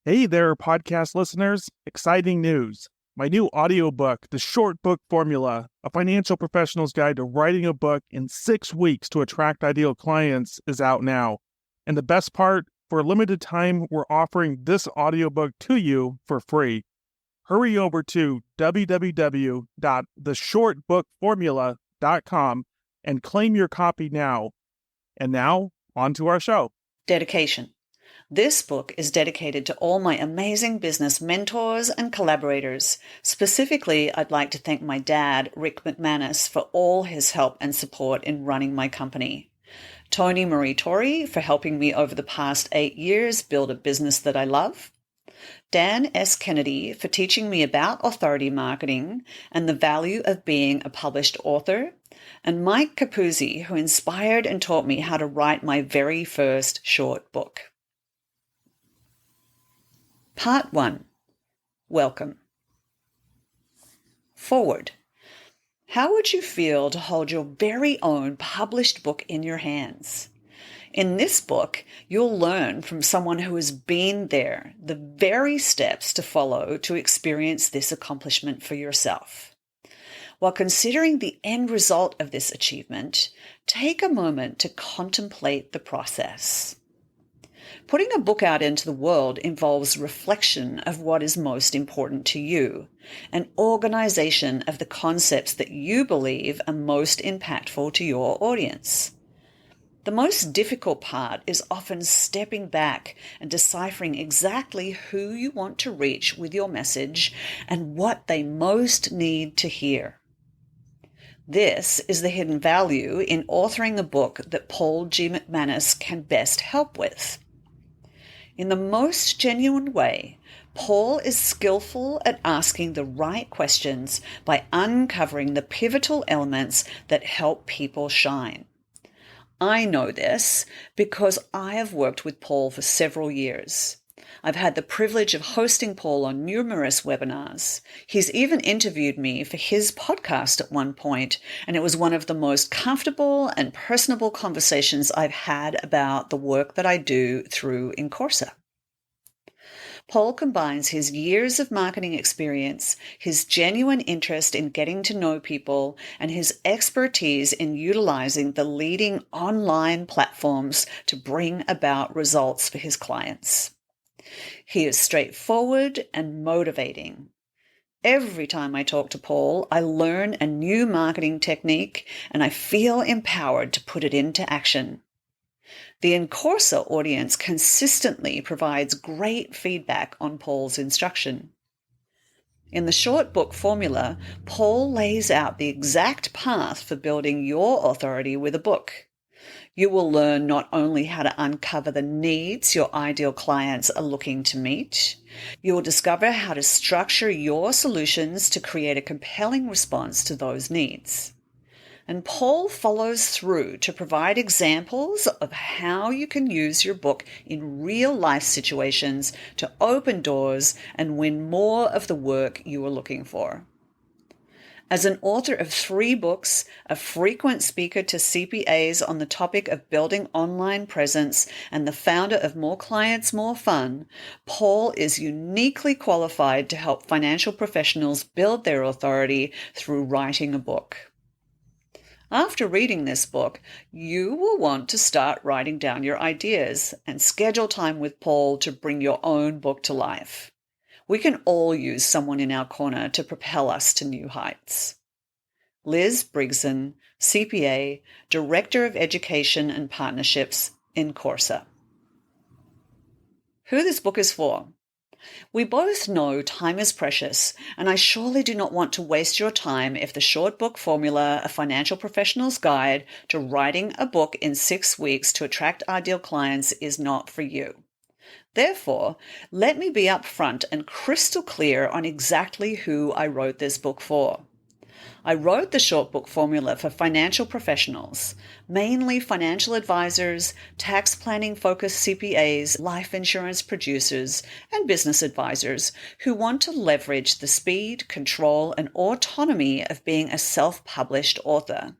Hey there, podcast listeners. Exciting news. My new audiobook, The Short Book Formula, a financial professional's guide to writing a book in 6 weeks to attract ideal clients, is out now. And the best part, for a limited time, we're offering this audiobook to you for free. Hurry over to www.theshortbookformula.com and claim your copy now. And now, on to our show. Dedication. This book is dedicated to all my amazing business mentors and collaborators. Specifically, I'd like to thank my dad, Rick McManus, for all his help and support in running my company. Tony Marie Torrey for helping me over the past 8 years build a business that I love. Dan S. Kennedy for teaching me about authority marketing and the value of being a published author. And Mike Capuzzi, who inspired and taught me how to write my very first short book. Part 1. Welcome. Forward. How would you feel to hold your very own published book in your hands? In this book, you'll learn from someone who has been there the very steps to follow to experience this accomplishment for yourself. While considering the end result of this achievement, take a moment to contemplate the process. Putting a book out into the world involves reflection of what is most important to you, and organization of the concepts that you believe are most impactful to your audience. The most difficult part is often stepping back and deciphering exactly who you want to reach with your message and what they most need to hear. This is the hidden value in authoring a book that Paul G. McManus can best help with. In the most genuine way, Paul is skillful at asking the right questions by uncovering the pivotal elements that help people shine. I know this because I have worked with Paul for several years. I've had the privilege of hosting Paul on numerous webinars. He's even interviewed me for his podcast at one point, and it was one of the most comfortable and personable conversations I've had about the work that I do through Incorsa. Paul combines his years of marketing experience, his genuine interest in getting to know people, and his expertise in utilizing the leading online platforms to bring about results for his clients. He is straightforward and motivating. Every time I talk to Paul, I learn a new marketing technique and I feel empowered to put it into action. The Incorsa audience consistently provides great feedback on Paul's instruction. In the short book formula, Paul lays out the exact path for building your authority with a book. You will learn not only how to uncover the needs your ideal clients are looking to meet, you will discover how to structure your solutions to create a compelling response to those needs. And Paul follows through to provide examples of how you can use your book in real-life situations to open doors and win more of the work you are looking for. As an author of 3 books, a frequent speaker to CPAs on the topic of building online presence, and the founder of More Clients, More Fun, Paul is uniquely qualified to help financial professionals build their authority through writing a book. After reading this book, you will want to start writing down your ideas and schedule time with Paul to bring your own book to life. We can all use someone in our corner to propel us to new heights. Liz Brigson, CPA, Director of Education and Partnerships, Incorsa. Who this book is for? We both know time is precious, and I surely do not want to waste your time if the short book formula, a financial professional's guide to writing a book in 6 weeks to attract ideal clients, is not for you. Therefore, let me be upfront and crystal clear on exactly who I wrote this book for. I wrote the short book formula for financial professionals, mainly financial advisors, tax planning focused CPAs, life insurance producers, and business advisors who want to leverage the speed, control, and autonomy of being a self-published author.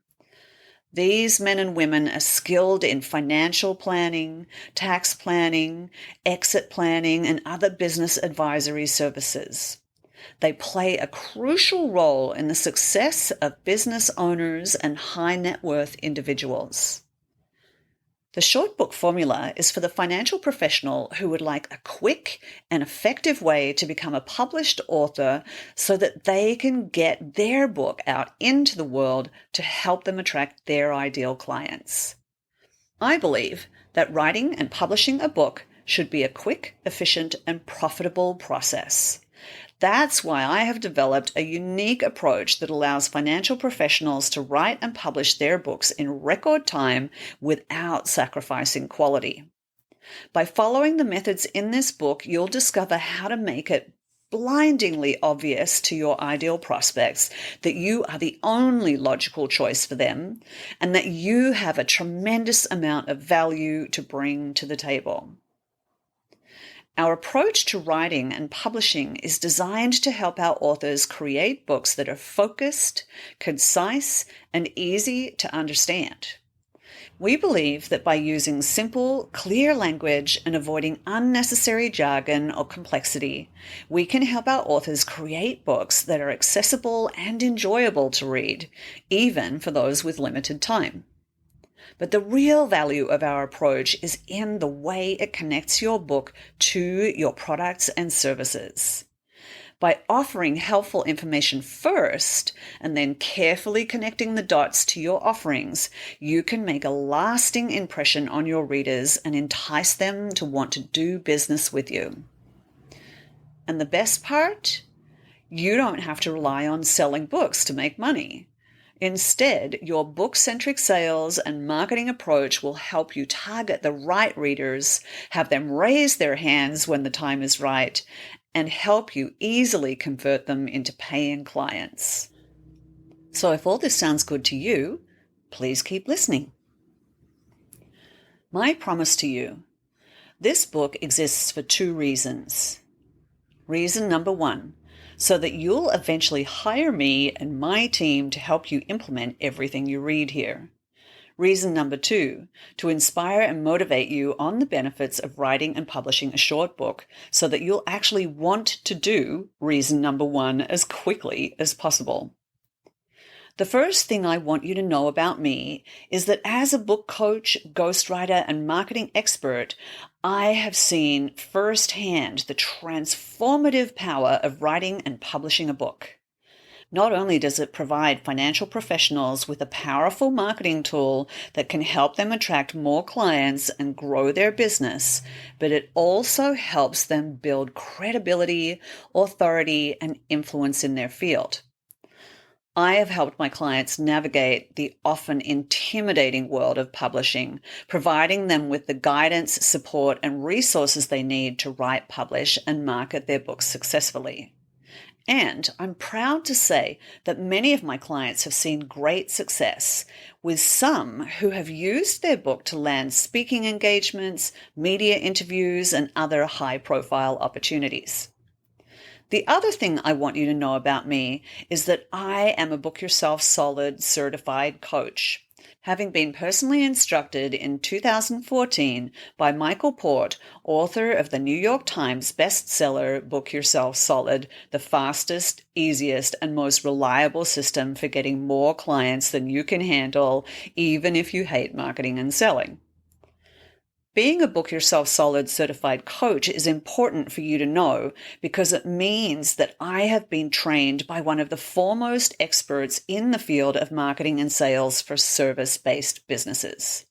These men and women are skilled in financial planning, tax planning, exit planning, and other business advisory services. They play a crucial role in the success of business owners and high net worth individuals. The short book formula is for the financial professional who would like a quick and effective way to become a published author so that they can get their book out into the world to help them attract their ideal clients. I believe that writing and publishing a book should be a quick, efficient, and profitable process. That's why I have developed a unique approach that allows financial professionals to write and publish their books in record time without sacrificing quality. By following the methods in this book, you'll discover how to make it blindingly obvious to your ideal prospects that you are the only logical choice for them and that you have a tremendous amount of value to bring to the table. Our approach to writing and publishing is designed to help our authors create books that are focused, concise, and easy to understand. We believe that by using simple, clear language and avoiding unnecessary jargon or complexity, we can help our authors create books that are accessible and enjoyable to read, even for those with limited time. But the real value of our approach is in the way it connects your book to your products and services. By offering helpful information first and then carefully connecting the dots to your offerings, you can make a lasting impression on your readers and entice them to want to do business with you. And the best part? You don't have to rely on selling books to make money. Instead, your book-centric sales and marketing approach will help you target the right readers, have them raise their hands when the time is right, and help you easily convert them into paying clients. So if all this sounds good to you, please keep listening. My promise to you, this book exists for 2 reasons. Reason number 1, so that you'll eventually hire me and my team to help you implement everything you read here. Reason number 2, to inspire and motivate you on the benefits of writing and publishing a short book so that you'll actually want to do reason number 1 as quickly as possible. The first thing I want you to know about me is that as a book coach, ghostwriter, and marketing expert, I have seen firsthand the transformative power of writing and publishing a book. Not only does it provide financial professionals with a powerful marketing tool that can help them attract more clients and grow their business, but it also helps them build credibility, authority, and influence in their field. I have helped my clients navigate the often intimidating world of publishing, providing them with the guidance, support, and resources they need to write, publish, and market their books successfully. And I'm proud to say that many of my clients have seen great success, with some who have used their book to land speaking engagements, media interviews, and other high-profile opportunities. The other thing I want you to know about me is that I am a Book Yourself Solid certified coach. Having been personally instructed in 2014 by Michael Port, author of the New York Times bestseller Book Yourself Solid, the fastest, easiest, and most reliable system for getting more clients than you can handle, even if you hate marketing and selling. Being a Book Yourself Solid certified coach is important for you to know because it means that I have been trained by one of the foremost experts in the field of marketing and sales for service-based businesses.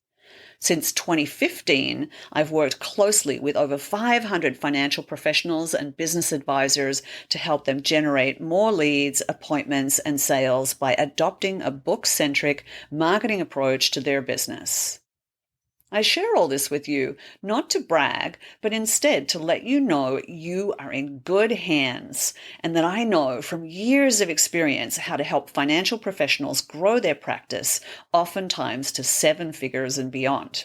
Since 2015, I've worked closely with over 500 financial professionals and business advisors to help them generate more leads, appointments, and sales by adopting a book-centric marketing approach to their business. I share all this with you, not to brag, but instead to let you know you are in good hands and that I know from years of experience how to help financial professionals grow their practice, oftentimes to 7 figures and beyond.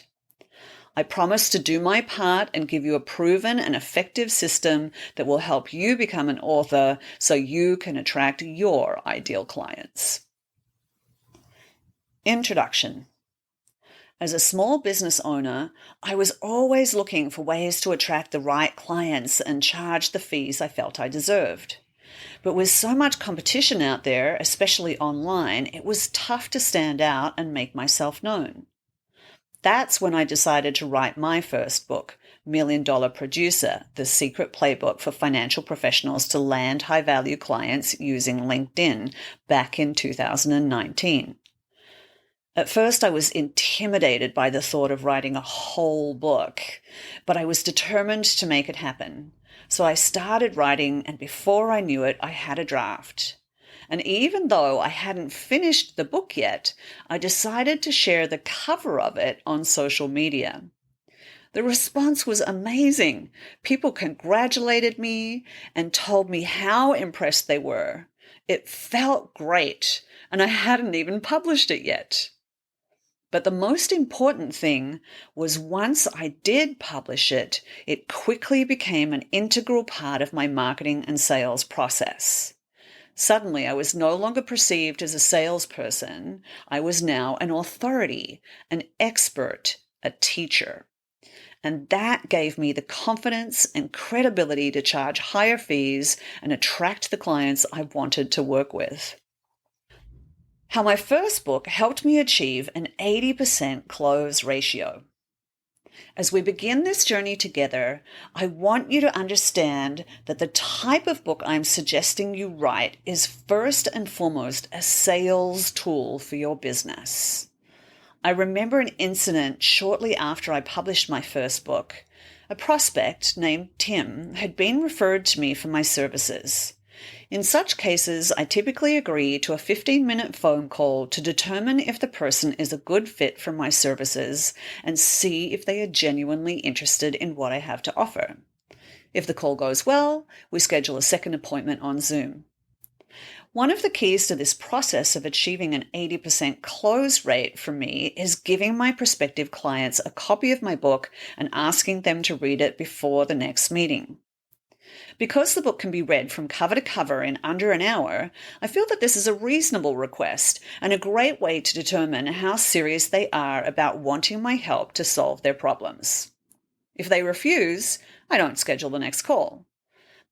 I promise to do my part and give you a proven and effective system that will help you become an author so you can attract your ideal clients. Introduction. As a small business owner, I was always looking for ways to attract the right clients and charge the fees I felt I deserved. But with so much competition out there, especially online, it was tough to stand out and make myself known. That's when I decided to write my first book, Million Dollar Producer, The Secret Playbook for Financial Professionals to Land High-Value Clients Using LinkedIn, back in 2019. At first, I was intimidated by the thought of writing a whole book, but I was determined to make it happen. So I started writing, and before I knew it, I had a draft. And even though I hadn't finished the book yet, I decided to share the cover of it on social media. The response was amazing. People congratulated me and told me how impressed they were. It felt great, and I hadn't even published it yet. But the most important thing was once I did publish it, it quickly became an integral part of my marketing and sales process. Suddenly, I was no longer perceived as a salesperson. I was now an authority, an expert, a teacher. And that gave me the confidence and credibility to charge higher fees and attract the clients I wanted to work with. How my first book helped me achieve an 80% close ratio. As we begin this journey together, I want you to understand that the type of book I'm suggesting you write is first and foremost a sales tool for your business. I remember an incident shortly after I published my first book. A prospect named Tim had been referred to me for my services. In such cases, I typically agree to a 15-minute phone call to determine if the person is a good fit for my services and see if they are genuinely interested in what I have to offer. If the call goes well, we schedule a second appointment on Zoom. One of the keys to this process of achieving an 80% close rate for me is giving my prospective clients a copy of my book and asking them to read it before the next meeting. Because the book can be read from cover to cover in under an hour, I feel that this is a reasonable request and a great way to determine how serious they are about wanting my help to solve their problems. If they refuse, I don't schedule the next call.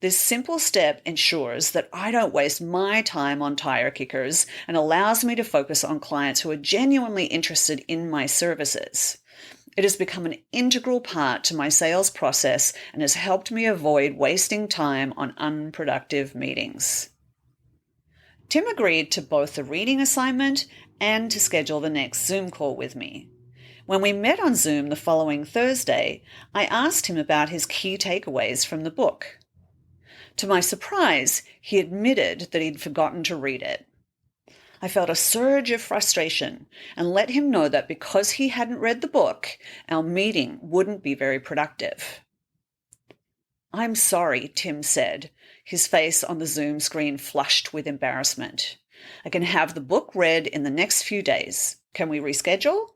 This simple step ensures that I don't waste my time on tire kickers and allows me to focus on clients who are genuinely interested in my services. It has become an integral part to my sales process and has helped me avoid wasting time on unproductive meetings. Tim agreed to both the reading assignment and to schedule the next Zoom call with me. When we met on Zoom the following Thursday, I asked him about his key takeaways from the book. To my surprise, he admitted that he'd forgotten to read it. I felt a surge of frustration and let him know that because he hadn't read the book, our meeting wouldn't be very productive. "I'm sorry," Tim said, his face on the Zoom screen flushed with embarrassment. "I can have the book read in the next few days. Can we reschedule?"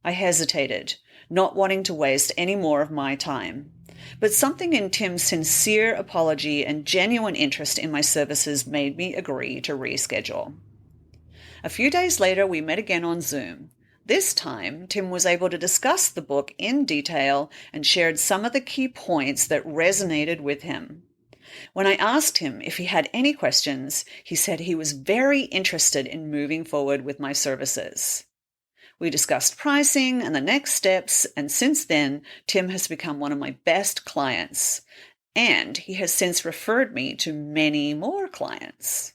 I hesitated, not wanting to waste any more of my time. But something in Tim's sincere apology and genuine interest in my services made me agree to reschedule. A few days later, we met again on Zoom. This time, Tim was able to discuss the book in detail and shared some of the key points that resonated with him. When I asked him if he had any questions, he said he was very interested in moving forward with my services. We discussed pricing and the next steps, and since then, Tim has become one of my best clients, and he has since referred me to many more clients.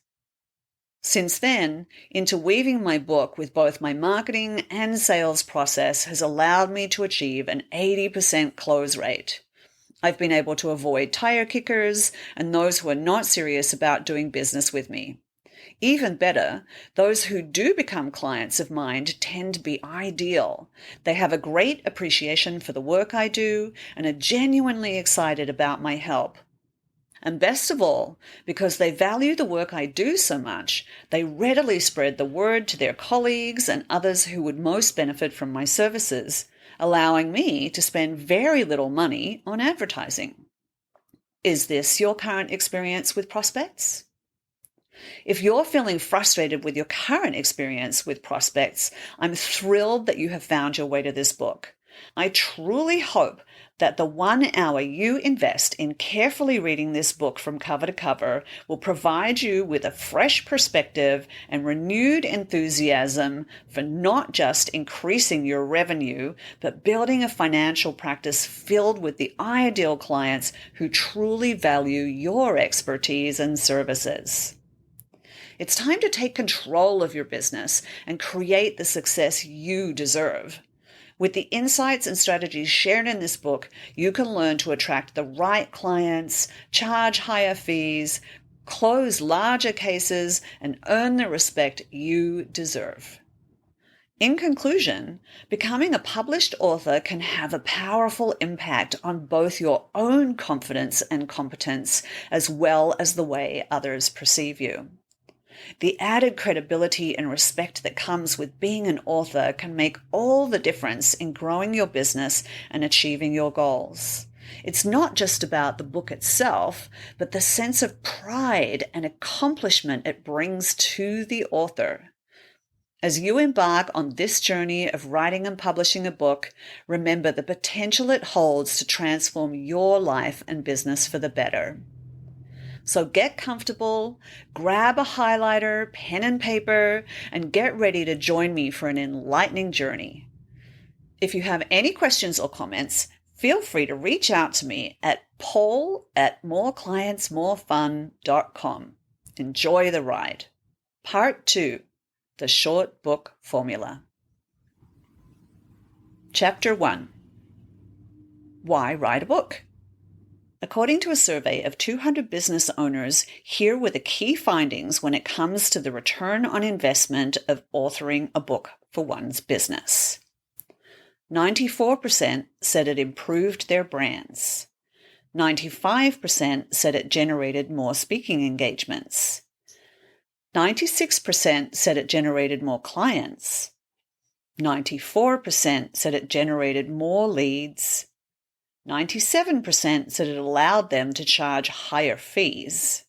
Since then, interweaving my book with both my marketing and sales process has allowed me to achieve an 80% close rate. I've been able to avoid tire kickers and those who are not serious about doing business with me. Even better, those who do become clients of mine tend to be ideal. They have a great appreciation for the work I do and are genuinely excited about my help. And best of all, because they value the work I do so much, they readily spread the word to their colleagues and others who would most benefit from my services, allowing me to spend very little money on advertising. Is this your current experience with prospects? If you're feeling frustrated with your current experience with prospects, I'm thrilled that you have found your way to this book. I truly hope that the 1 hour you invest in carefully reading this book from cover to cover will provide you with a fresh perspective and renewed enthusiasm for not just increasing your revenue, but building a financial practice filled with the ideal clients who truly value your expertise and services. It's time to take control of your business and create the success you deserve. With the insights and strategies shared in this book, you can learn to attract the right clients, charge higher fees, close larger cases, and earn the respect you deserve. In conclusion, becoming a published author can have a powerful impact on both your own confidence and competence, as well as the way others perceive you. The added credibility and respect that comes with being an author can make all the difference in growing your business and achieving your goals. It's not just about the book itself, but the sense of pride and accomplishment it brings to the author. As you embark on this journey of writing and publishing a book, remember the potential it holds to transform your life and business for the better. So get comfortable, grab a highlighter, pen and paper, and get ready to join me for an enlightening journey. If you have any questions or comments, feel free to reach out to me at paul@moreclientsmorefun.com. Enjoy the ride. Part 2, the short book formula. Chapter 1, Why Write a Book? According to a survey of 200 business owners, here were the key findings when it comes to the return on investment of authoring a book for one's business. 94% said it improved their brands. 95% said it generated more speaking engagements. 96% said it generated more clients. 94% said it generated more leads. 97% said it allowed them to charge higher fees.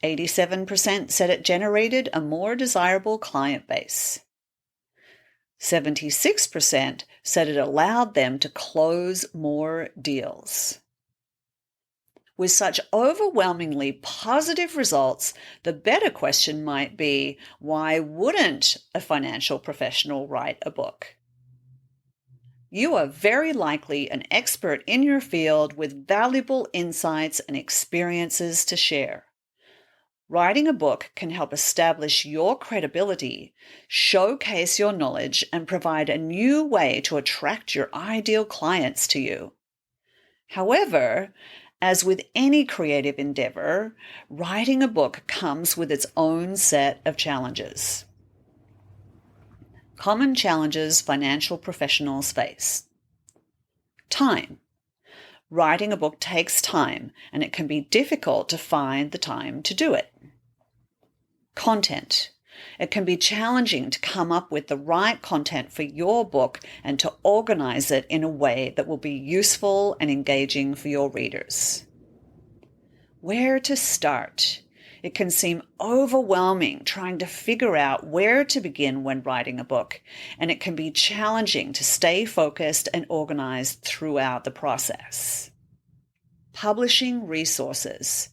87% said it generated a more desirable client base. 76% said it allowed them to close more deals. With such overwhelmingly positive results, the better question might be, why wouldn't a financial professional write a book? You are very likely an expert in your field with valuable insights and experiences to share. Writing a book can help establish your credibility, showcase your knowledge, and provide a new way to attract your ideal clients to you. However, as with any creative endeavor, writing a book comes with its own set of challenges. Common challenges financial professionals face. Time. Writing a book takes time, and it can be difficult to find the time to do it. Content. It can be challenging to come up with the right content for your book and to organize it in a way that will be useful and engaging for your readers. Where to start? It can seem overwhelming trying to figure out where to begin when writing a book, and it can be challenging to stay focused and organized throughout the process. Publishing resources.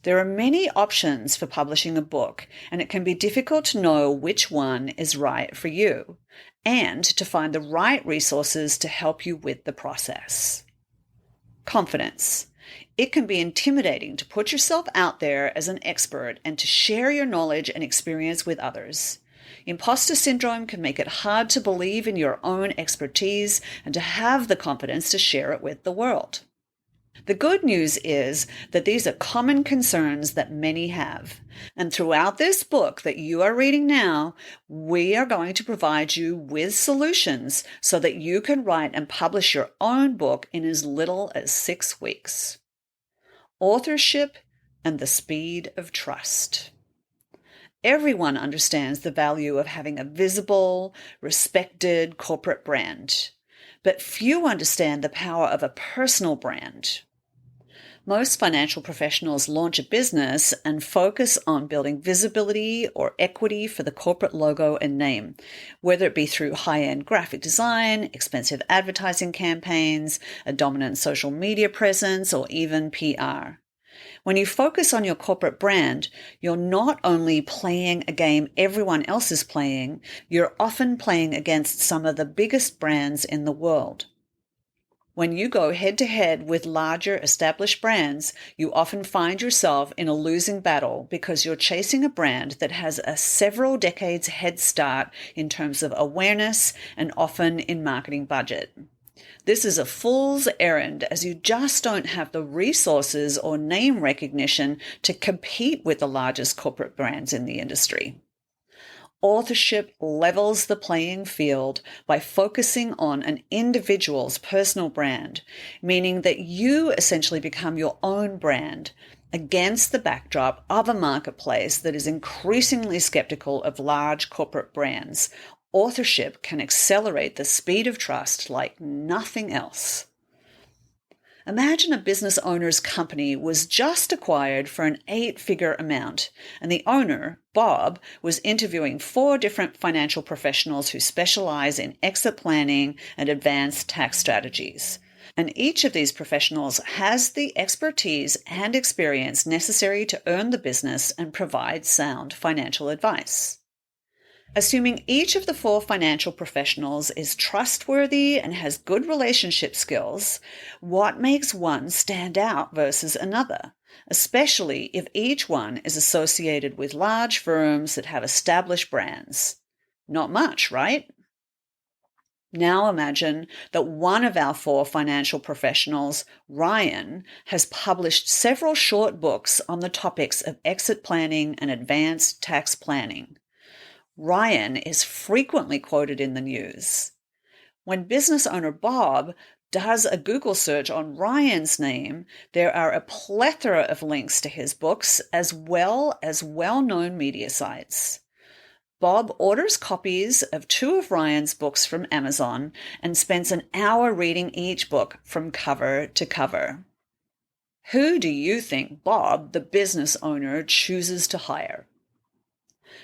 There are many options for publishing a book, and it can be difficult to know which one is right for you, and to find the right resources to help you with the process. Confidence. It can be intimidating to put yourself out there as an expert and to share your knowledge and experience with others. Imposter syndrome can make it hard to believe in your own expertise and to have the confidence to share it with the world. The good news is that these are common concerns that many have. And throughout this book that you are reading now, we are going to provide you with solutions so that you can write and publish your own book in as little as 6 weeks. Authorship and the speed of trust. Everyone understands the value of having a visible, respected corporate brand, but few understand the power of a personal brand. Most financial professionals launch a business and focus on building visibility or equity for the corporate logo and name, whether it be through high-end graphic design, expensive advertising campaigns, a dominant social media presence, or even PR. When you focus on your corporate brand, you're not only playing a game everyone else is playing, you're often playing against some of the biggest brands in the world. When you go head-to-head with larger established brands, you often find yourself in a losing battle because you're chasing a brand that has a several decades head start in terms of awareness and often in marketing budget. This is a fool's errand as you just don't have the resources or name recognition to compete with the largest corporate brands in the industry. Authorship levels the playing field by focusing on an individual's personal brand, meaning that you essentially become your own brand against the backdrop of a marketplace that is increasingly skeptical of large corporate brands. Authorship can accelerate the speed of trust like nothing else. Imagine a business owner's company was just acquired for an 8-figure amount, and the owner, Bob, was interviewing 4 different financial professionals who specialize in exit planning and advanced tax strategies. And each of these professionals has the expertise and experience necessary to earn the business and provide sound financial advice. Assuming each of the 4 financial professionals is trustworthy and has good relationship skills, what makes one stand out versus another, especially if each one is associated with large firms that have established brands? Not much, right? Now imagine that one of our 4 financial professionals, Ryan, has published several short books on the topics of exit planning and advanced tax planning. Ryan is frequently quoted in the news. When business owner Bob does a Google search on Ryan's name, there are a plethora of links to his books as well as well-known media sites. Bob orders copies of 2 of Ryan's books from Amazon and spends an hour reading each book from cover to cover. Who do you think Bob, the business owner, chooses to hire?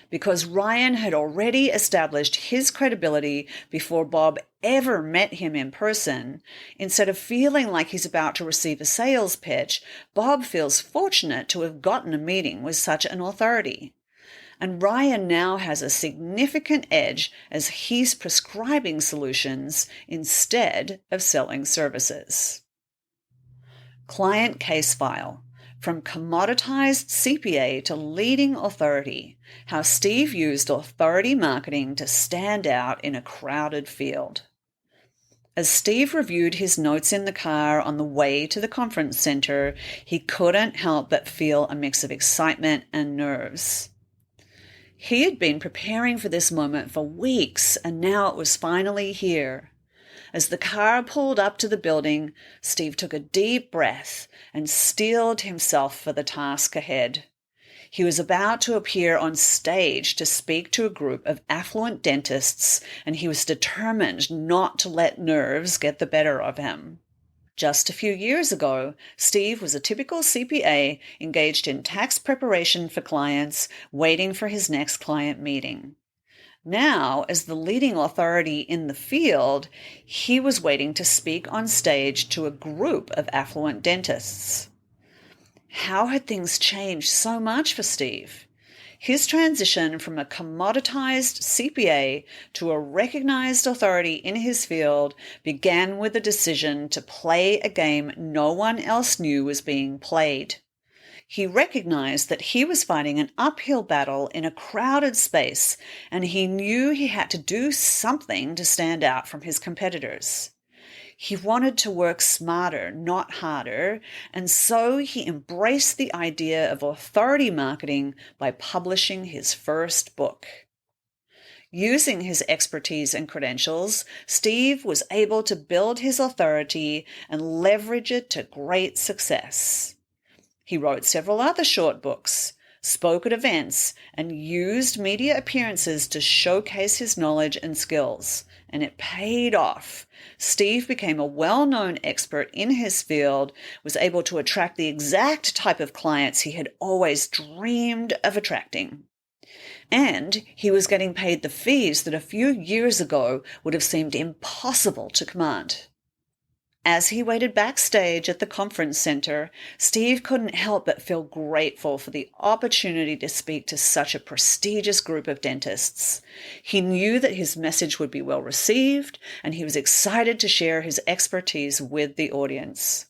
Because Ryan had already established his credibility before Bob ever met him in person, instead of feeling like he's about to receive a sales pitch, Bob feels fortunate to have gotten a meeting with such an authority. And Ryan now has a significant edge as he's prescribing solutions instead of selling services. Client case file. From commoditized CPA to leading authority, how Steve used authority marketing to stand out in a crowded field. As Steve reviewed his notes in the car on the way to the conference center, he couldn't help but feel a mix of excitement and nerves. He had been preparing for this moment for weeks, and now it was finally here. As the car pulled up to the building, Steve took a deep breath and steeled himself for the task ahead. He was about to appear on stage to speak to a group of affluent dentists, and he was determined not to let nerves get the better of him. Just a few years ago, Steve was a typical CPA engaged in tax preparation for clients, waiting for his next client meeting. Now, as the leading authority in the field, he was waiting to speak on stage to a group of affluent dentists. How had things changed so much for Steve? His transition from a commoditized CPA to a recognized authority in his field began with a decision to play a game no one else knew was being played. He recognized that he was fighting an uphill battle in a crowded space, and he knew he had to do something to stand out from his competitors. He wanted to work smarter, not harder, and so he embraced the idea of authority marketing by publishing his first book. Using his expertise and credentials, Steve was able to build his authority and leverage it to great success. He wrote several other short books, spoke at events, and used media appearances to showcase his knowledge and skills. And it paid off. Steve became a well-known expert in his field, was able to attract the exact type of clients he had always dreamed of attracting. And he was getting paid the fees that a few years ago would have seemed impossible to command. As he waited backstage at the conference center, Steve couldn't help but feel grateful for the opportunity to speak to such a prestigious group of dentists. He knew that his message would be well received, and he was excited to share his expertise with the audience.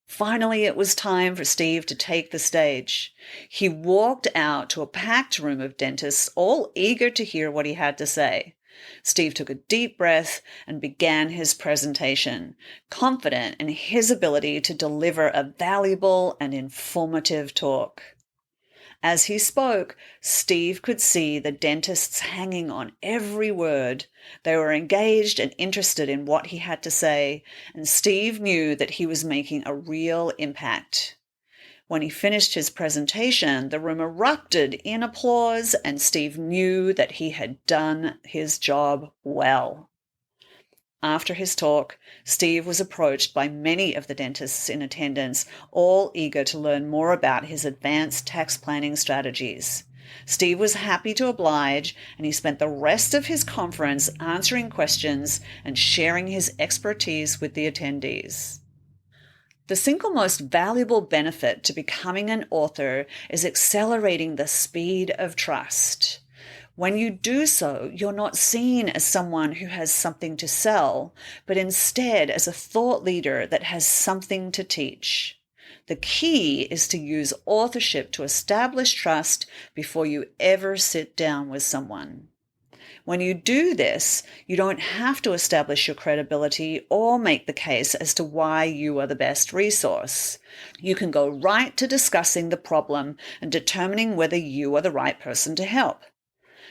Finally, it was time for Steve to take the stage. He walked out to a packed room of dentists, all eager to hear what he had to say. Steve took a deep breath and began his presentation, confident in his ability to deliver a valuable and informative talk. As he spoke, Steve could see the dentists hanging on every word. They were engaged and interested in what he had to say, and Steve knew that he was making a real impact. When he finished his presentation, the room erupted in applause, and Steve knew that he had done his job well. After his talk, Steve was approached by many of the dentists in attendance, all eager to learn more about his advanced tax planning strategies. Steve was happy to oblige, and he spent the rest of his conference answering questions and sharing his expertise with the attendees. The single most valuable benefit to becoming an author is accelerating the speed of trust. When you do so, you're not seen as someone who has something to sell, but instead as a thought leader that has something to teach. The key is to use authorship to establish trust before you ever sit down with someone. When you do this, you don't have to establish your credibility or make the case as to why you are the best resource. You can go right to discussing the problem and determining whether you are the right person to help.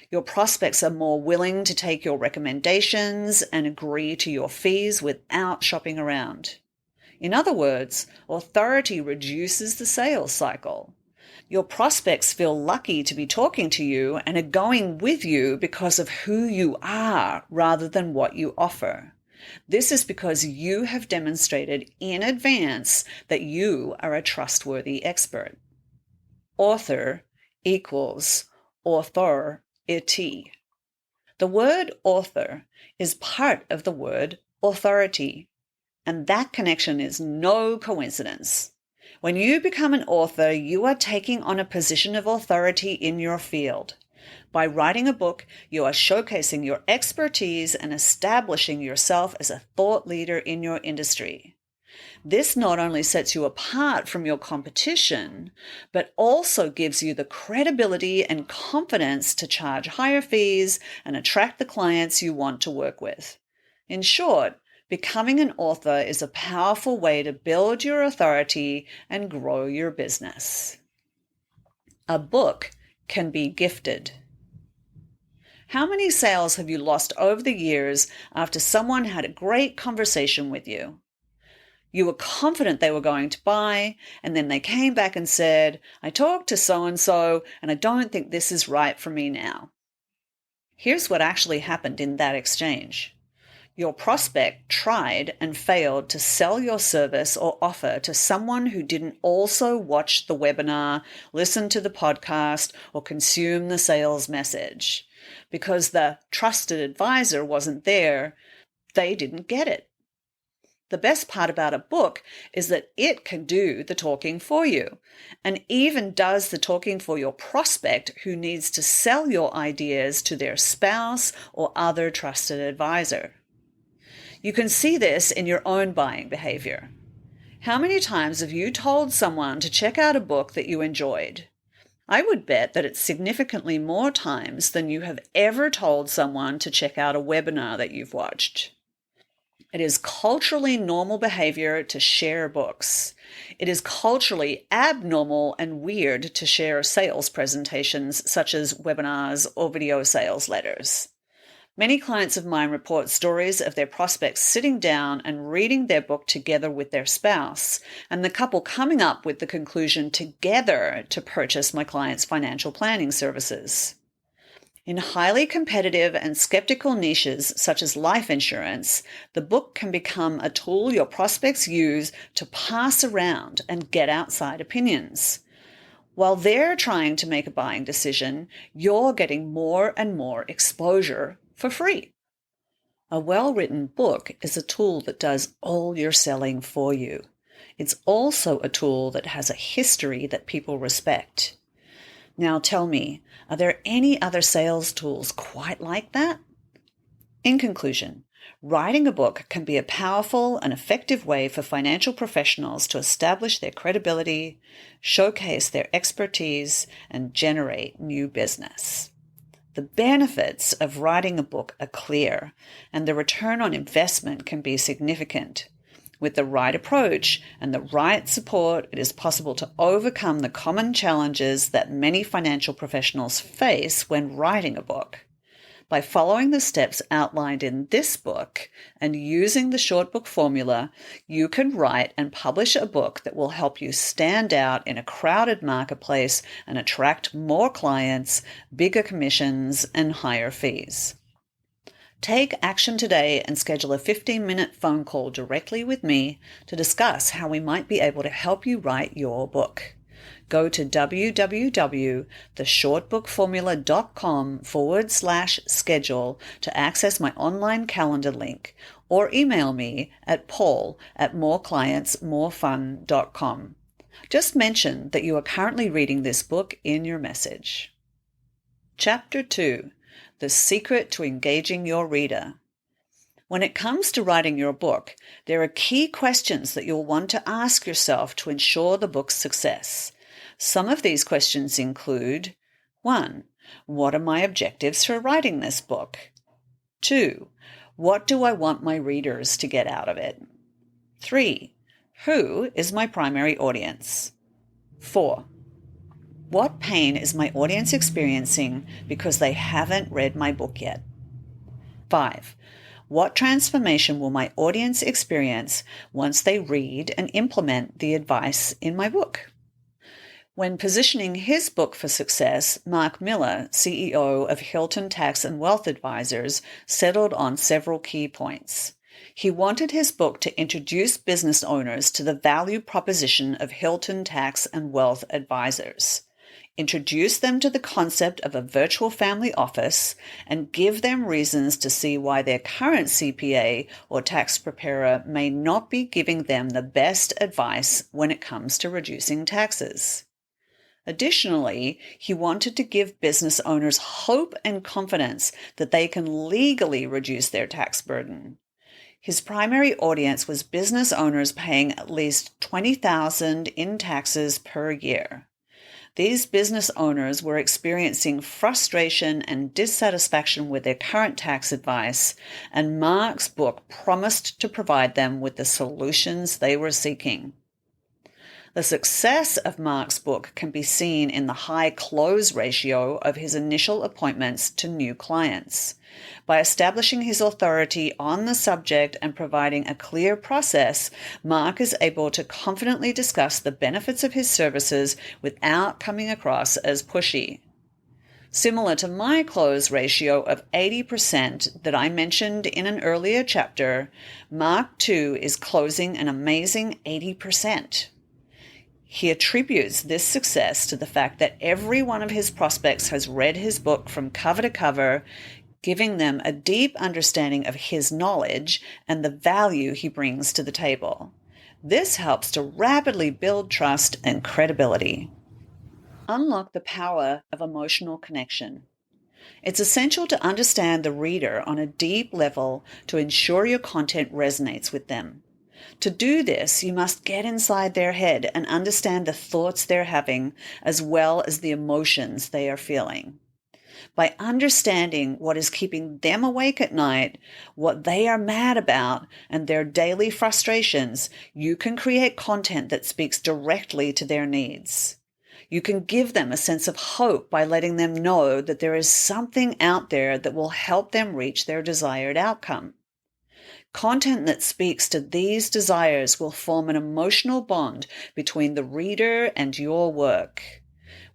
Your prospects are more willing to take your recommendations and agree to your fees without shopping around. In other words, authority reduces the sales cycle. Your prospects feel lucky to be talking to you and are going with you because of who you are rather than what you offer. This is because you have demonstrated in advance that you are a trustworthy expert. Author equals authority. The word author is part of the word authority, and that connection is no coincidence. When you become an author, you are taking on a position of authority in your field. By writing a book, you are showcasing your expertise and establishing yourself as a thought leader in your industry. This not only sets you apart from your competition, but also gives you the credibility and confidence to charge higher fees and attract the clients you want to work with. In short, becoming an author is a powerful way to build your authority and grow your business. A book can be gifted. How many sales have you lost over the years after someone had a great conversation with you? You were confident they were going to buy, and then they came back and said, "I talked to so-and-so, and I don't think this is right for me now." Here's what actually happened in that exchange. Your prospect tried and failed to sell your service or offer to someone who didn't also watch the webinar, listen to the podcast, or consume the sales message. Because the trusted advisor wasn't there, they didn't get it. The best part about a book is that it can do the talking for you, and even does the talking for your prospect who needs to sell your ideas to their spouse or other trusted advisor. You can see this in your own buying behavior. How many times have you told someone to check out a book that you enjoyed? I would bet that it's significantly more times than you have ever told someone to check out a webinar that you've watched. It is culturally normal behavior to share books. It is culturally abnormal and weird to share sales presentations such as webinars or video sales letters. Many clients of mine report stories of their prospects sitting down and reading their book together with their spouse, and the couple coming up with the conclusion together to purchase my client's financial planning services. In highly competitive and skeptical niches such as life insurance, the book can become a tool your prospects use to pass around and get outside opinions. While they're trying to make a buying decision, you're getting more and more exposure for free. A well-written book is a tool that does all your selling for you. It's also a tool that has a history that people respect. Now tell me, are there any other sales tools quite like that? In conclusion, writing a book can be a powerful and effective way for financial professionals to establish their credibility, showcase their expertise, and generate new business. The benefits of writing a book are clear, and the return on investment can be significant. With the right approach and the right support, it is possible to overcome the common challenges that many financial professionals face when writing a book. By following the steps outlined in this book and using the short book formula, you can write and publish a book that will help you stand out in a crowded marketplace and attract more clients, bigger commissions, and higher fees. Take action today and schedule a 15-minute phone call directly with me to discuss how we might be able to help you write your book. Go to www.theshortbookformula.com/schedule to access my online calendar link, or email me at paul@moreclientsmorefun.com. Just mention that you are currently reading this book in your message. Chapter 2. The Secret to Engaging Your Reader. When it comes to writing your book, there are key questions that you'll want to ask yourself to ensure the book's success. Some of these questions include: 1. What are my objectives for writing this book? 2. What do I want my readers to get out of it? 3. Who is my primary audience? 4. What pain is my audience experiencing because they haven't read my book yet? 5. What transformation will my audience experience once they read and implement the advice in my book? When positioning his book for success, Mark Miller, CEO of Hilton Tax and Wealth Advisors, settled on several key points. He wanted his book to introduce business owners to the value proposition of Hilton Tax and Wealth Advisors, introduce them to the concept of a virtual family office, and give them reasons to see why their current CPA or tax preparer may not be giving them the best advice when it comes to reducing taxes. Additionally, he wanted to give business owners hope and confidence that they can legally reduce their tax burden. His primary audience was business owners paying at least $20,000 in taxes per year. These business owners were experiencing frustration and dissatisfaction with their current tax advice, and Mark's book promised to provide them with the solutions they were seeking. The success of Mark's book can be seen in the high close ratio of his initial appointments to new clients. By establishing his authority on the subject and providing a clear process, Mark is able to confidently discuss the benefits of his services without coming across as pushy. Similar to my close ratio of 80% that I mentioned in an earlier chapter, Mark too is closing an amazing 80%. He attributes this success to the fact that every one of his prospects has read his book from cover to cover, giving them a deep understanding of his knowledge and the value he brings to the table. This helps to rapidly build trust and credibility. Unlock the power of emotional connection. It's essential to understand the reader on a deep level to ensure your content resonates with them. To do this, you must get inside their head and understand the thoughts they're having, as well as the emotions they are feeling. By understanding what is keeping them awake at night, what they are mad about, and their daily frustrations, you can create content that speaks directly to their needs. You can give them a sense of hope by letting them know that there is something out there that will help them reach their desired outcome. Content that speaks to these desires will form an emotional bond between the reader and your work.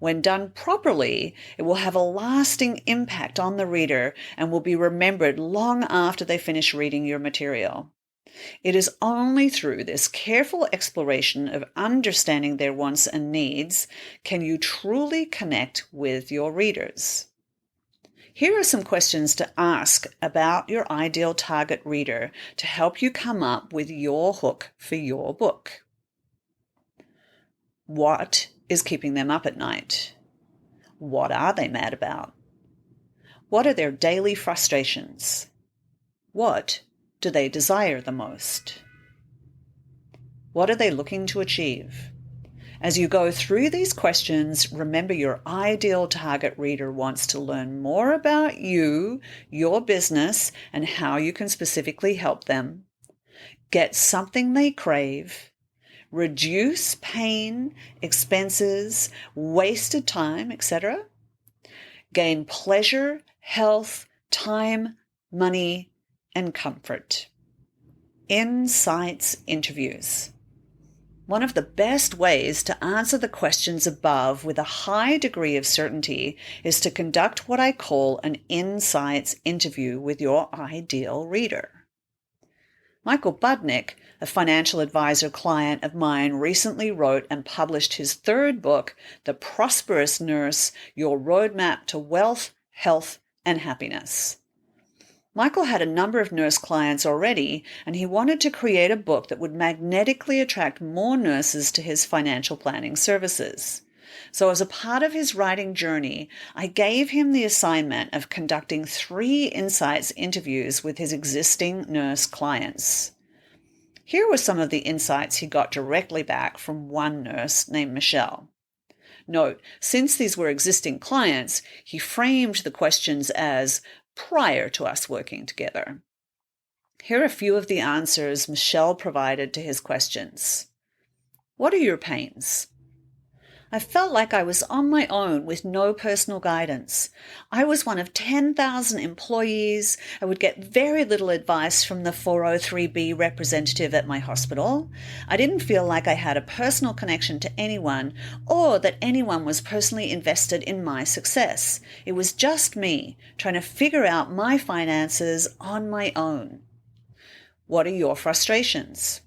When done properly, it will have a lasting impact on the reader and will be remembered long after they finish reading your material. It is only through this careful exploration of understanding their wants and needs can you truly connect with your readers. Here are some questions to ask about your ideal target reader to help you come up with your hook for your book. What is keeping them up at night? What are they mad about? What are their daily frustrations? What do they desire the most? What are they looking to achieve? As you go through these questions, remember your ideal target reader wants to learn more about you, your business, and how you can specifically help them. Get something they crave. Reduce pain, expenses, wasted time, etc. Gain pleasure, health, time, money, and comfort. Insights interviews. One of the best ways to answer the questions above with a high degree of certainty is to conduct what I call an insights interview with your ideal reader. Michael Budnick, a financial advisor client of mine, recently wrote and published his third book, The Prosperous Nurse: Your Roadmap to Wealth, Health, and Happiness. Michael had a number of nurse clients already, and he wanted to create a book that would magnetically attract more nurses to his financial planning services. So as a part of his writing journey, I gave him the assignment of conducting 3 insights interviews with his existing nurse clients. Here were some of the insights he got directly back from one nurse named Michelle. Note, since these were existing clients, he framed the questions as prior to us working together. Here are a few of the answers Michelle provided to his questions. What are your pains? I felt like I was on my own with no personal guidance. I was one of 10,000 employees. I would get very little advice from the 403B representative at my hospital. I didn't feel like I had a personal connection to anyone or that anyone was personally invested in my success. It was just me trying to figure out my finances on my own. What are your frustrations?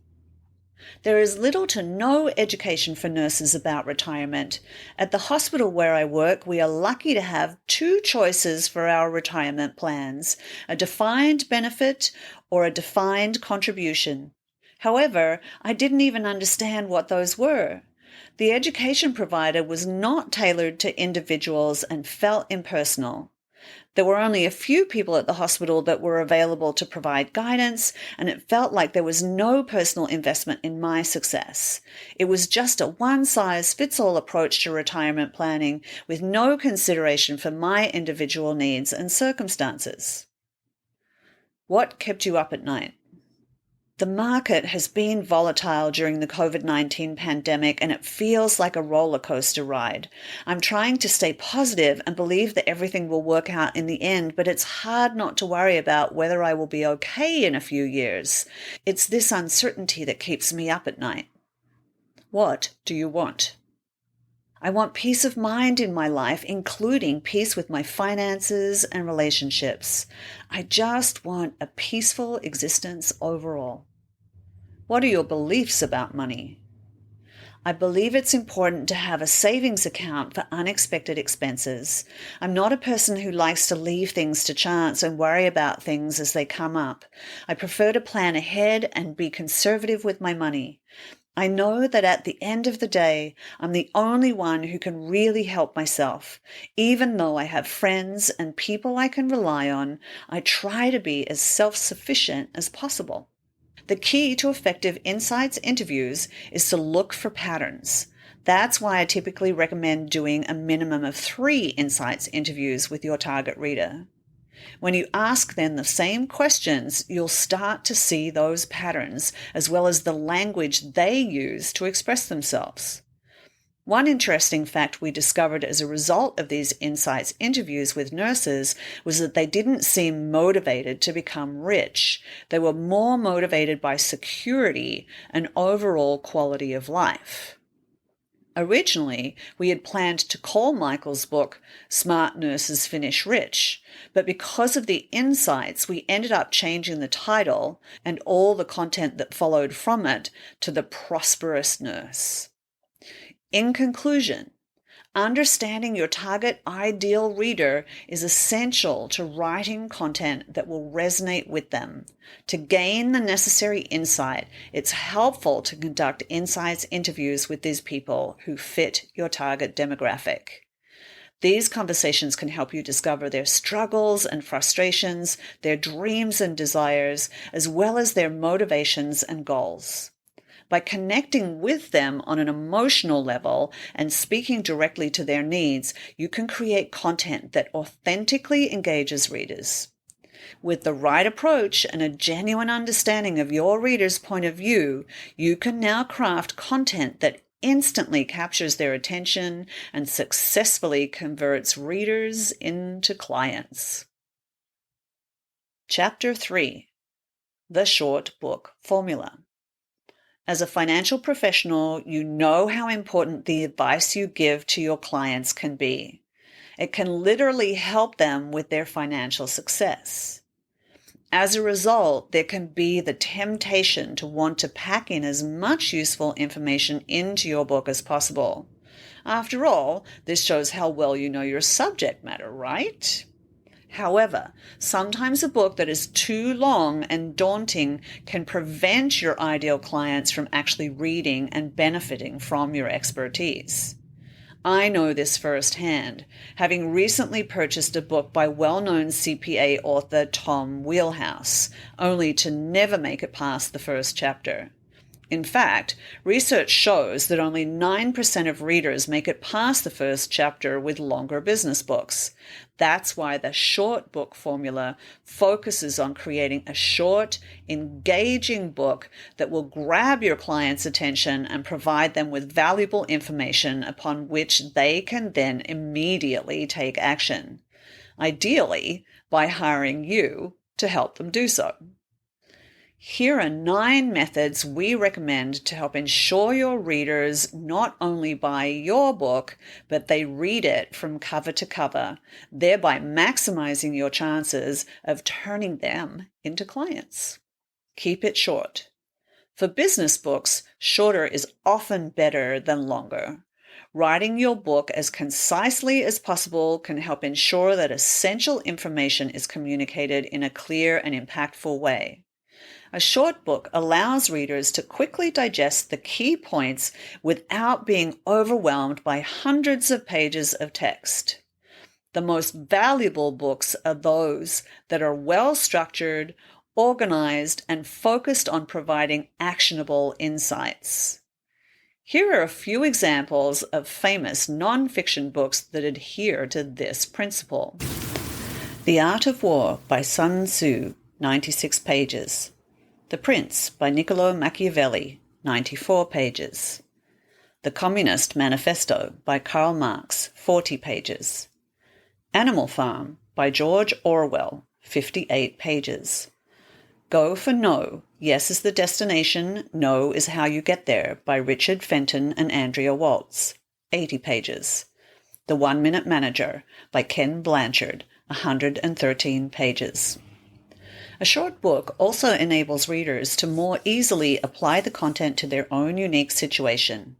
There is little to no education for nurses about retirement. At the hospital where I work, we are lucky to have 2 choices for our retirement plans, a defined benefit or a defined contribution. However, I didn't even understand what those were. The education provided was not tailored to individuals and felt impersonal. There were only a few people at the hospital that were available to provide guidance, and it felt like there was no personal investment in my success. It was just a one-size-fits-all approach to retirement planning with no consideration for my individual needs and circumstances. What kept you up at night? The market has been volatile during the COVID-19 pandemic, and it feels like a roller coaster ride. I'm trying to stay positive and believe that everything will work out in the end, but it's hard not to worry about whether I will be okay in a few years. It's this uncertainty that keeps me up at night. What do you want? I want peace of mind in my life, including peace with my finances and relationships. I just want a peaceful existence overall. What are your beliefs about money? I believe it's important to have a savings account for unexpected expenses. I'm not a person who likes to leave things to chance and worry about things as they come up. I prefer to plan ahead and be conservative with my money. I know that at the end of the day, I'm the only one who can really help myself. Even though I have friends and people I can rely on, I try to be as self-sufficient as possible. The key to effective insights interviews is to look for patterns. That's why I typically recommend doing a minimum of 3 insights interviews with your target reader. When you ask them the same questions, you'll start to see those patterns as well as the language they use to express themselves. One interesting fact we discovered as a result of these insights interviews with nurses was that they didn't seem motivated to become rich. They were more motivated by security and overall quality of life. Originally, we had planned to call Michael's book Smart Nurses Finish Rich, but because of the insights, we ended up changing the title and all the content that followed from it to The Prosperous Nurse. In conclusion, understanding your target ideal reader is essential to writing content that will resonate with them. To gain the necessary insight, it's helpful to conduct insights interviews with these people who fit your target demographic. These conversations can help you discover their struggles and frustrations, their dreams and desires, as well as their motivations and goals. By connecting with them on an emotional level and speaking directly to their needs, you can create content that authentically engages readers. With the right approach and a genuine understanding of your reader's point of view, you can now craft content that instantly captures their attention and successfully converts readers into clients. Chapter 3: The Short Book Formula. As a financial professional, you know how important the advice you give to your clients can be. It can literally help them with their financial success. As a result, there can be the temptation to want to pack in as much useful information into your book as possible. After all, this shows how well you know your subject matter, right? However, sometimes a book that is too long and daunting can prevent your ideal clients from actually reading and benefiting from your expertise. I know this firsthand, having recently purchased a book by well-known CPA author Tom Wheelhouse, only to never make it past the first chapter. In fact, research shows that only 9% of readers make it past the first chapter with longer business books. That's why the short book formula focuses on creating a short, engaging book that will grab your client's attention and provide them with valuable information upon which they can then immediately take action, ideally by hiring you to help them do so. Here are 9 methods we recommend to help ensure your readers not only buy your book, but they read it from cover to cover, thereby maximizing your chances of turning them into clients. Keep it short. For business books, shorter is often better than longer. Writing your book as concisely as possible can help ensure that essential information is communicated in a clear and impactful way. A short book allows readers to quickly digest the key points without being overwhelmed by hundreds of pages of text. The most valuable books are those that are well-structured, organized, and focused on providing actionable insights. Here are a few examples of famous non-fiction books that adhere to this principle. The Art of War by Sun Tzu, 96 pages. The Prince by Niccolo Machiavelli, 94 pages. The Communist Manifesto by Karl Marx, 40 pages. Animal Farm by George Orwell, 58 pages. Go for No, Yes is the Destination, No is How You Get There by Richard Fenton and Andrea Waltz, 80 pages. The 1 Minute Manager by Ken Blanchard, 113 pages. A short book also enables readers to more easily apply the content to their own unique situation.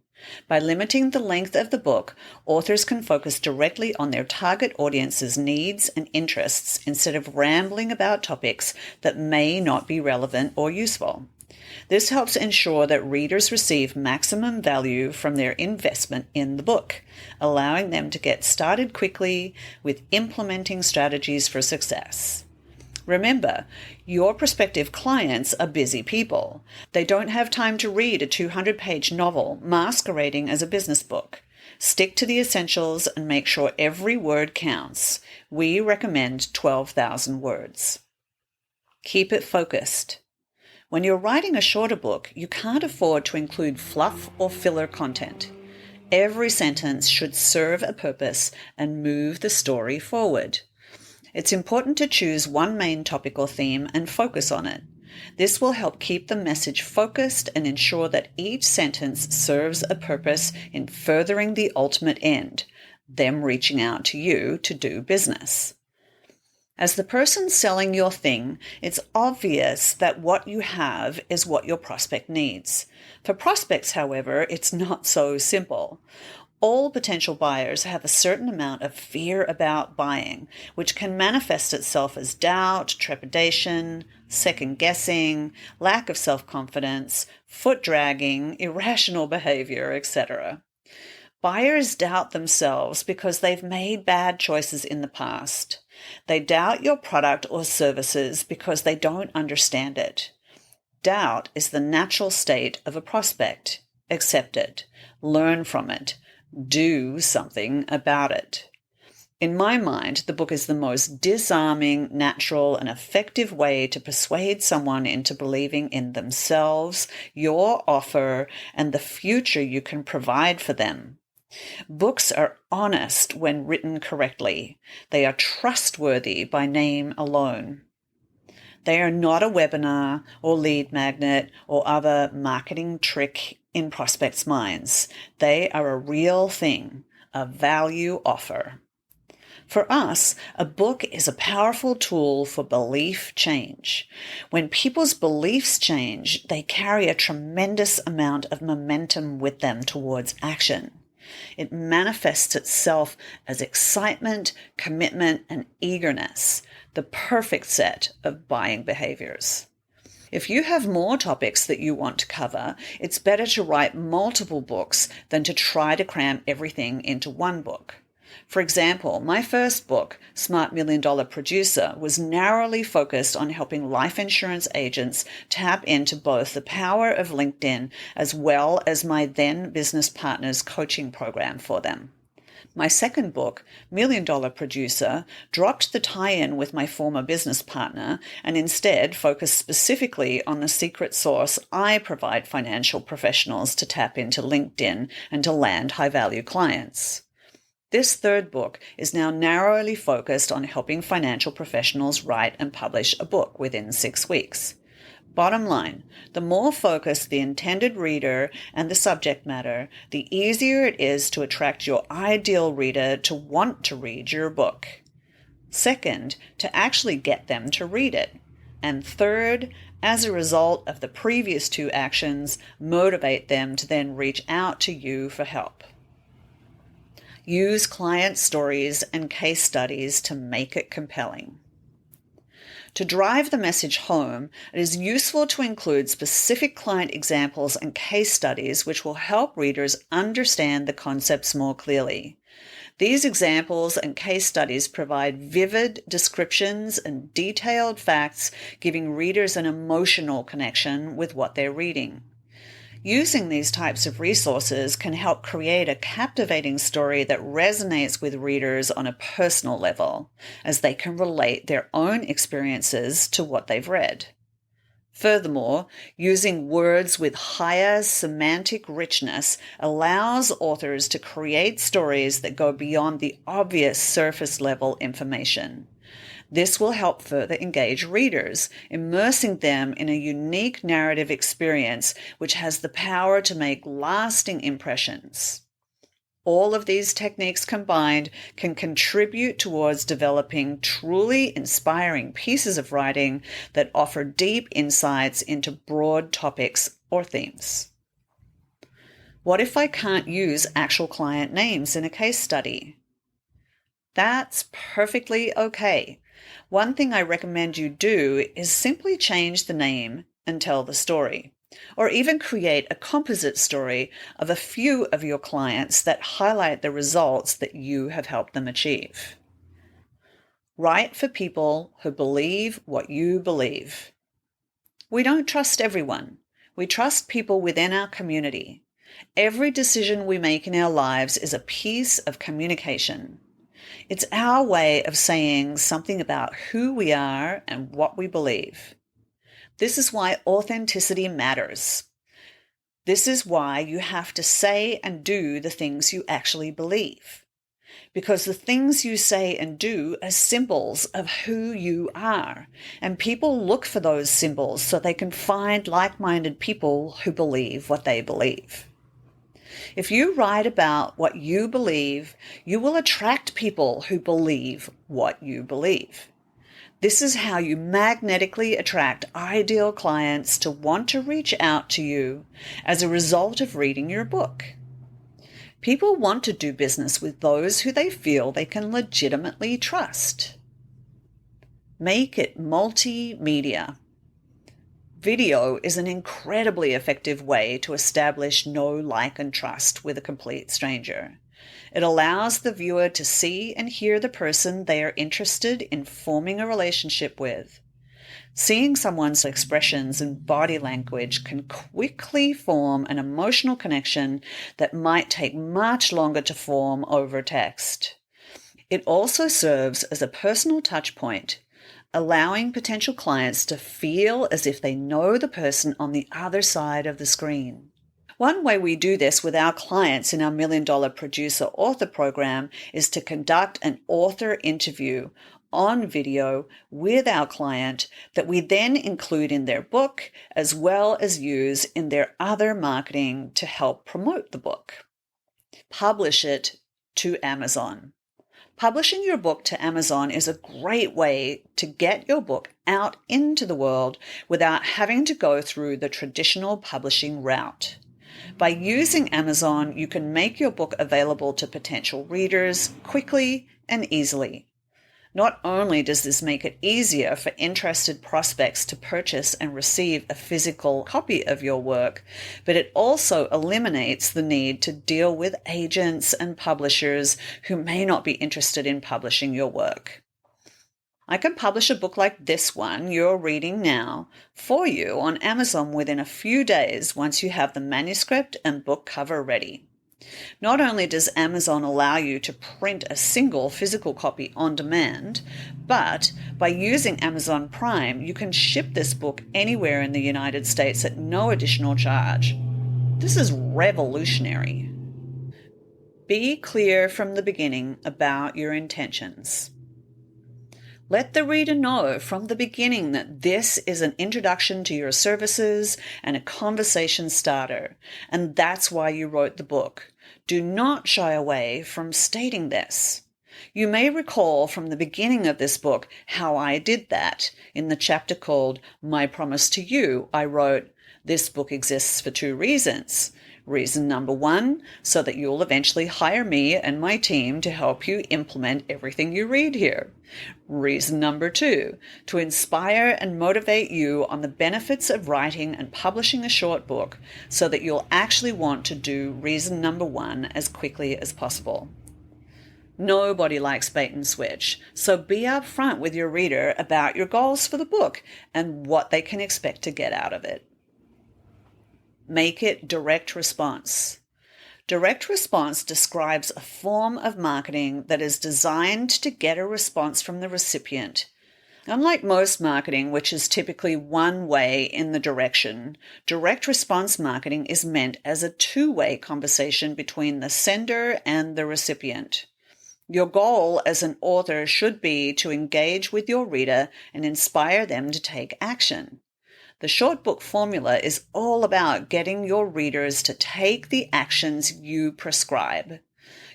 By limiting the length of the book, authors can focus directly on their target audience's needs and interests instead of rambling about topics that may not be relevant or useful. This helps ensure that readers receive maximum value from their investment in the book, allowing them to get started quickly with implementing strategies for success. Remember, your prospective clients are busy people. They don't have time to read a 200-page novel masquerading as a business book. Stick to the essentials and make sure every word counts. We recommend 12,000 words. Keep it focused. When you're writing a shorter book, you can't afford to include fluff or filler content. Every sentence should serve a purpose and move the story forward. It's important to choose one main topic or theme and focus on it. This will help keep the message focused and ensure that each sentence serves a purpose in furthering the ultimate end, them reaching out to you to do business. As the person selling your thing, it's obvious that what you have is what your prospect needs. For prospects, however, it's not so simple. All potential buyers have a certain amount of fear about buying, which can manifest itself as doubt, trepidation, second-guessing, lack of self-confidence, foot-dragging, irrational behavior, etc. Buyers doubt themselves because they've made bad choices in the past. They doubt your product or services because they don't understand it. Doubt is the natural state of a prospect. Accept it. Learn from it. Do something about it. In my mind, the book is the most disarming, natural, and effective way to persuade someone into believing in themselves, your offer, and the future you can provide for them. Books are honest when written correctly. They are trustworthy by name alone. They are not a webinar or lead magnet or other marketing trick in prospects' minds. They are a real thing, a value offer. For us, a book is a powerful tool for belief change. When people's beliefs change, they carry a tremendous amount of momentum with them towards action. It manifests itself as excitement, commitment, and eagerness, the perfect set of buying behaviors. If you have more topics that you want to cover, it's better to write multiple books than to try to cram everything into one book. For example, my first book, Smart $1 Million Producer, was narrowly focused on helping life insurance agents tap into both the power of LinkedIn as well as my then business partner's coaching program for them. My second book, $1 Million Producer, dropped the tie-in with my former business partner and instead focused specifically on the secret sauce I provide financial professionals to tap into LinkedIn and to land high-value clients. This third book is now narrowly focused on helping financial professionals write and publish a book within 6 weeks. Bottom line, the more focused the intended reader and the subject matter, the easier it is to attract your ideal reader to want to read your book. Second, to actually get them to read it. And third, as a result of the previous two actions, motivate them to then reach out to you for help. Use client stories and case studies to make it compelling. To drive the message home, it is useful to include specific client examples and case studies which will help readers understand the concepts more clearly. These examples and case studies provide vivid descriptions and detailed facts, giving readers an emotional connection with what they're reading. Using these types of resources can help create a captivating story that resonates with readers on a personal level, as they can relate their own experiences to what they've read. Furthermore, using words with higher semantic richness allows authors to create stories that go beyond the obvious surface-level information. This will help further engage readers, immersing them in a unique narrative experience which has the power to make lasting impressions. All of these techniques combined can contribute towards developing truly inspiring pieces of writing that offer deep insights into broad topics or themes. What if I can't use actual client names in a case study? That's perfectly okay. One thing I recommend you do is simply change the name and tell the story, or even create a composite story of a few of your clients that highlight the results that you have helped them achieve. Write for people who believe what you believe. We don't trust everyone. We trust people within our community. Every decision we make in our lives is a piece of communication. It's our way of saying something about who we are and what we believe. This is why authenticity matters. This is why you have to say and do the things you actually believe. Because the things you say and do are symbols of who you are, and people look for those symbols so they can find like-minded people who believe what they believe. If you write about what you believe, you will attract people who believe what you believe. This is how you magnetically attract ideal clients to want to reach out to you as a result of reading your book. People want to do business with those who they feel they can legitimately trust. Make it multimedia. Video is an incredibly effective way to establish know, like, and trust with a complete stranger. It allows the viewer to see and hear the person they are interested in forming a relationship with. Seeing someone's expressions and body language can quickly form an emotional connection that might take much longer to form over text. It also serves as a personal touch point, allowing potential clients to feel as if they know the person on the other side of the screen. One way we do this with our clients in our $1 Million Producer Author program is to conduct an author interview on video with our client that we then include in their book as well as use in their other marketing to help promote the book. Publish it to Amazon. Publishing your book to Amazon is a great way to get your book out into the world without having to go through the traditional publishing route. By using Amazon, you can make your book available to potential readers quickly and easily. Not only does this make it easier for interested prospects to purchase and receive a physical copy of your work, but it also eliminates the need to deal with agents and publishers who may not be interested in publishing your work. I can publish a book like this one you're reading now for you on Amazon within a few days once you have the manuscript and book cover ready. Not only does Amazon allow you to print a single physical copy on demand, but by using Amazon Prime, you can ship this book anywhere in the United States at no additional charge. This is revolutionary. Be clear from the beginning about your intentions. Let the reader know from the beginning that this is an introduction to your services and a conversation starter, and that's why you wrote the book. Do not shy away from stating this. You may recall from the beginning of this book how I did that. In the chapter called My Promise to You, I wrote, "This book exists for 2 reasons. Reason number 1, so that you'll eventually hire me and my team to help you implement everything you read here. Reason number 2, to inspire and motivate you on the benefits of writing and publishing a short book so that you'll actually want to do reason number 1 as quickly as possible." Nobody likes bait and switch, so be upfront with your reader about your goals for the book and what they can expect to get out of it. Make it direct response. Direct response describes a form of marketing that is designed to get a response from the recipient. Unlike most marketing, which is typically one way in the direction, direct response marketing is meant as a 2-way conversation between the sender and the recipient. Your goal as an author should be to engage with your reader and inspire them to take action. The short book formula is all about getting your readers to take the actions you prescribe.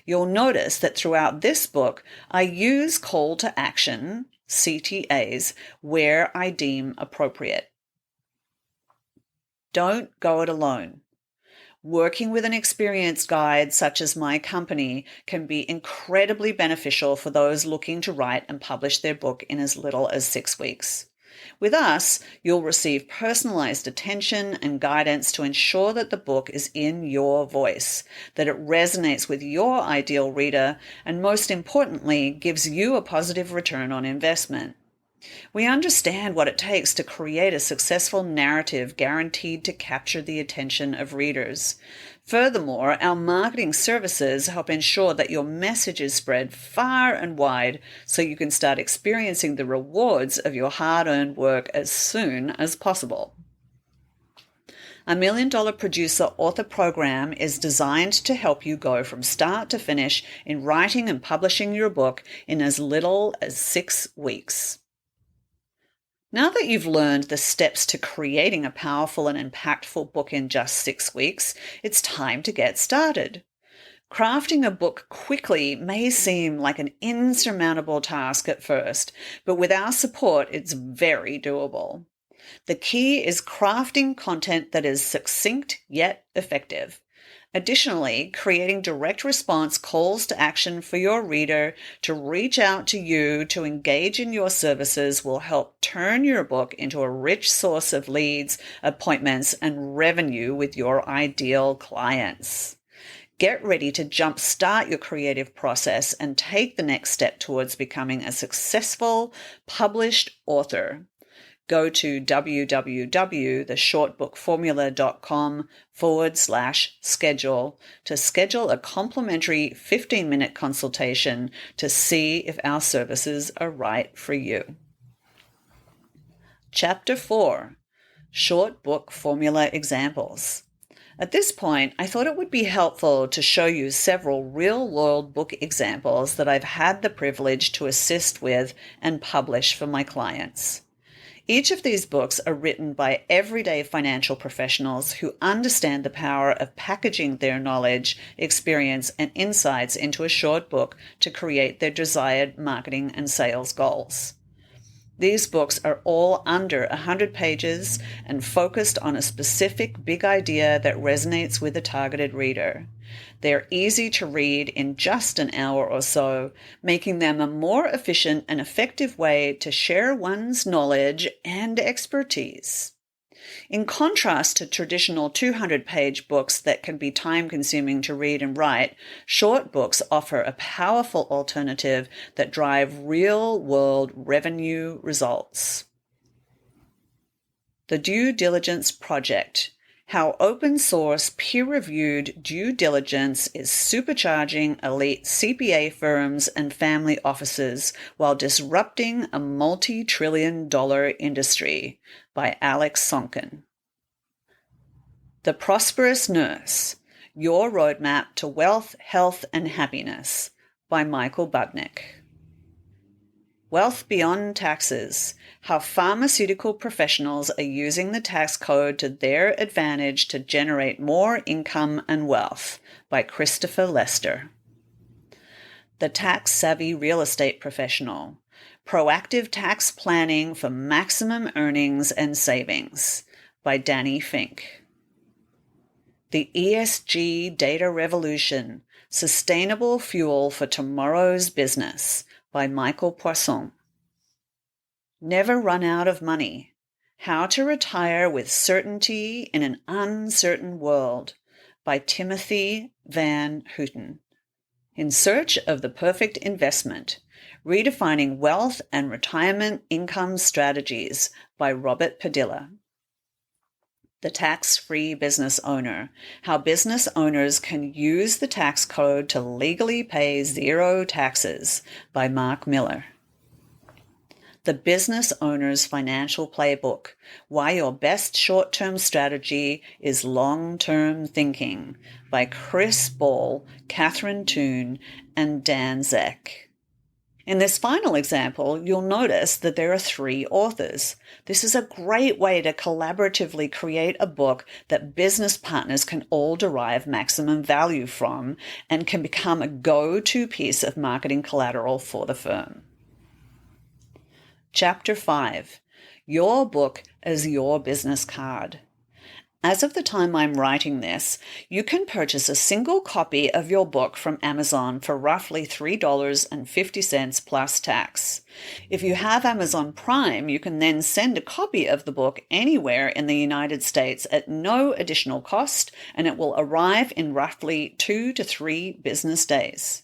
You'll notice that throughout this book, I use call to action, CTAs, where I deem appropriate. Don't go it alone. Working with an experienced guide such as my company can be incredibly beneficial for those looking to write and publish their book in as little as 6 weeks. With us, you'll receive personalized attention and guidance to ensure that the book is in your voice, that it resonates with your ideal reader, and most importantly, gives you a positive return on investment. We understand what it takes to create a successful narrative guaranteed to capture the attention of readers. Furthermore, our marketing services help ensure that your message is spread far and wide so you can start experiencing the rewards of your hard-earned work as soon as possible. A $1 Million Producer Author Program is designed to help you go from start to finish in writing and publishing your book in as little as 6 weeks. Now that you've learned the steps to creating a powerful and impactful book in just 6 weeks, it's time to get started. Crafting a book quickly may seem like an insurmountable task at first, but with our support, it's very doable. The key is crafting content that is succinct yet effective. Additionally, creating direct response calls to action for your reader to reach out to you to engage in your services will help turn your book into a rich source of leads, appointments, and revenue with your ideal clients. Get ready to jumpstart your creative process and take the next step towards becoming a successful published author. Go to www.theshortbookformula.com/schedule to schedule a complimentary 15-minute consultation to see if our services are right for you. Chapter 4: Short Book Formula Examples. At this point, I thought it would be helpful to show you several real-world book examples that I've had the privilege to assist with and publish for my clients. Each of these books are written by everyday financial professionals who understand the power of packaging their knowledge, experience, and insights into a short book to create their desired marketing and sales goals. These books are all under 100 pages and focused on a specific big idea that resonates with a targeted reader. They're easy to read in just an hour or so, making them a more efficient and effective way to share one's knowledge and expertise. In contrast to traditional 200-page books that can be time-consuming to read and write, short books offer a powerful alternative that drive real-world revenue results. The Due Diligence Project: How open-source, peer-reviewed due diligence is supercharging elite CPA firms and family offices while disrupting a multi-trillion-dollar industry, by Alex Sonkin. The Prosperous Nurse: Your Roadmap to Wealth, Health, and Happiness, by Michael Budnick. Wealth Beyond Taxes: How Pharmaceutical Professionals Are Using the Tax Code to Their Advantage to Generate More Income and Wealth, by Christopher Lester. The Tax Savvy Real Estate Professional: Proactive Tax Planning for Maximum Earnings and Savings, by Danny Fink. The ESG Data Revolution: Sustainable Fuel for Tomorrow's Business, by Michael Poisson. Never Run Out of Money: How to Retire with Certainty in an Uncertain World, by Timothy Van Houten. In Search of the Perfect Investment: Redefining Wealth and Retirement Income Strategies, by Robert Padilla. The Tax-Free Business Owner: How Business Owners Can Use the Tax Code to Legally Pay Zero Taxes, by Mark Miller. The Business Owner's Financial Playbook: Why Your Best Short-Term Strategy is Long-Term Thinking, by Chris Ball, Catherine Toon, and Dan Zeck. In this final example, you'll notice that there are 3 authors. This is a great way to collaboratively create a book that business partners can all derive maximum value from and can become a go-to piece of marketing collateral for the firm. Chapter 5: Your Book as Your Business Card. As of the time I'm writing this, you can purchase a single copy of your book from Amazon for roughly $3.50 plus tax. If you have Amazon Prime, you can then send a copy of the book anywhere in the United States at no additional cost, and it will arrive in roughly 2 to 3 business days.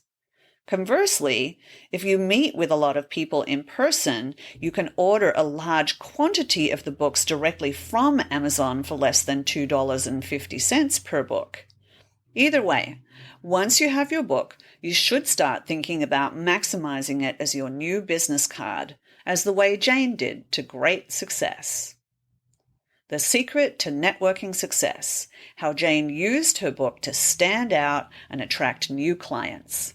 Conversely, if you meet with a lot of people in person, you can order a large quantity of the books directly from Amazon for less than $2.50 per book. Either way, once you have your book, you should start thinking about maximizing it as your new business card, as the way Jane did to great success. The Secret to Networking Success: How Jane Used Her Book to Stand Out and Attract New Clients.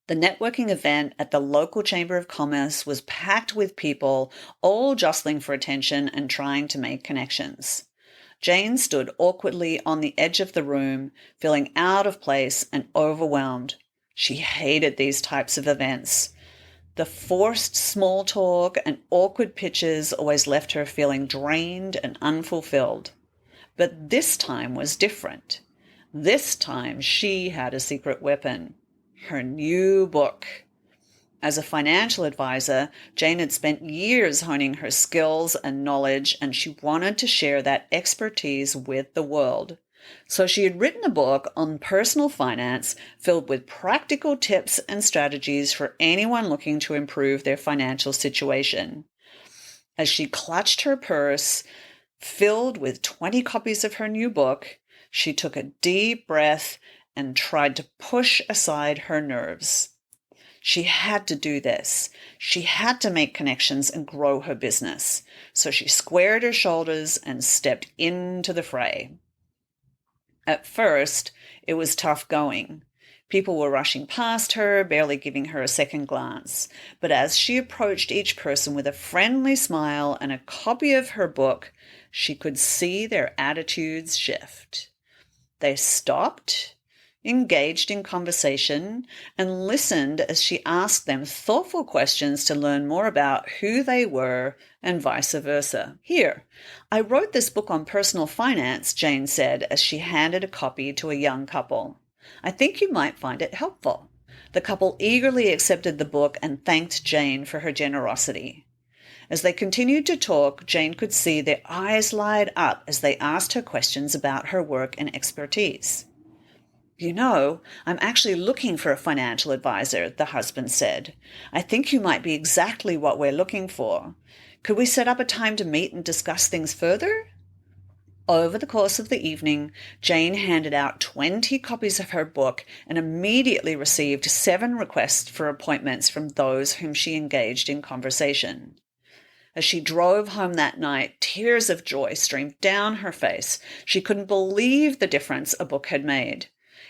The networking event at the local Chamber of Commerce was packed with people, all jostling for attention and trying to make connections. Jane stood awkwardly on the edge of the room, feeling out of place and overwhelmed. She hated these types of events. The forced small talk and awkward pitches always left her feeling drained and unfulfilled. But this time was different. This time she had a secret weapon: her new book. As a financial advisor, Jane had spent years honing her skills and knowledge, and she wanted to share that expertise with the world. So she had written a book on personal finance filled with practical tips and strategies for anyone looking to improve their financial situation. As she clutched her purse, filled with 20 copies of her new book, she took a deep breath and tried to push aside her nerves. She had to do this. She had to make connections and grow her business. So she squared her shoulders and stepped into the fray. At first, it was tough going. People were rushing past her, barely giving her a second glance. But as she approached each person with a friendly smile and a copy of her book, she could see their attitudes shift. They stopped, engaged in conversation, and listened as she asked them thoughtful questions to learn more about who they were and vice versa. "Here, I wrote this book on personal finance," Jane said as she handed a copy to a young couple. "I think you might find it helpful." The couple eagerly accepted the book and thanked Jane for her generosity. As they continued to talk, Jane could see their eyes light up as they asked her questions about her work and expertise. "You know, I'm actually looking for a financial advisor," the husband said. "I think you might be exactly what we're looking for. Could we set up a time to meet and discuss things further?" Over the course of the evening, Jane handed out 20 copies of her book and immediately received 7 requests for appointments from those whom she engaged in conversation. As she drove home that night, tears of joy streamed down her face. She couldn't believe the difference a book had made.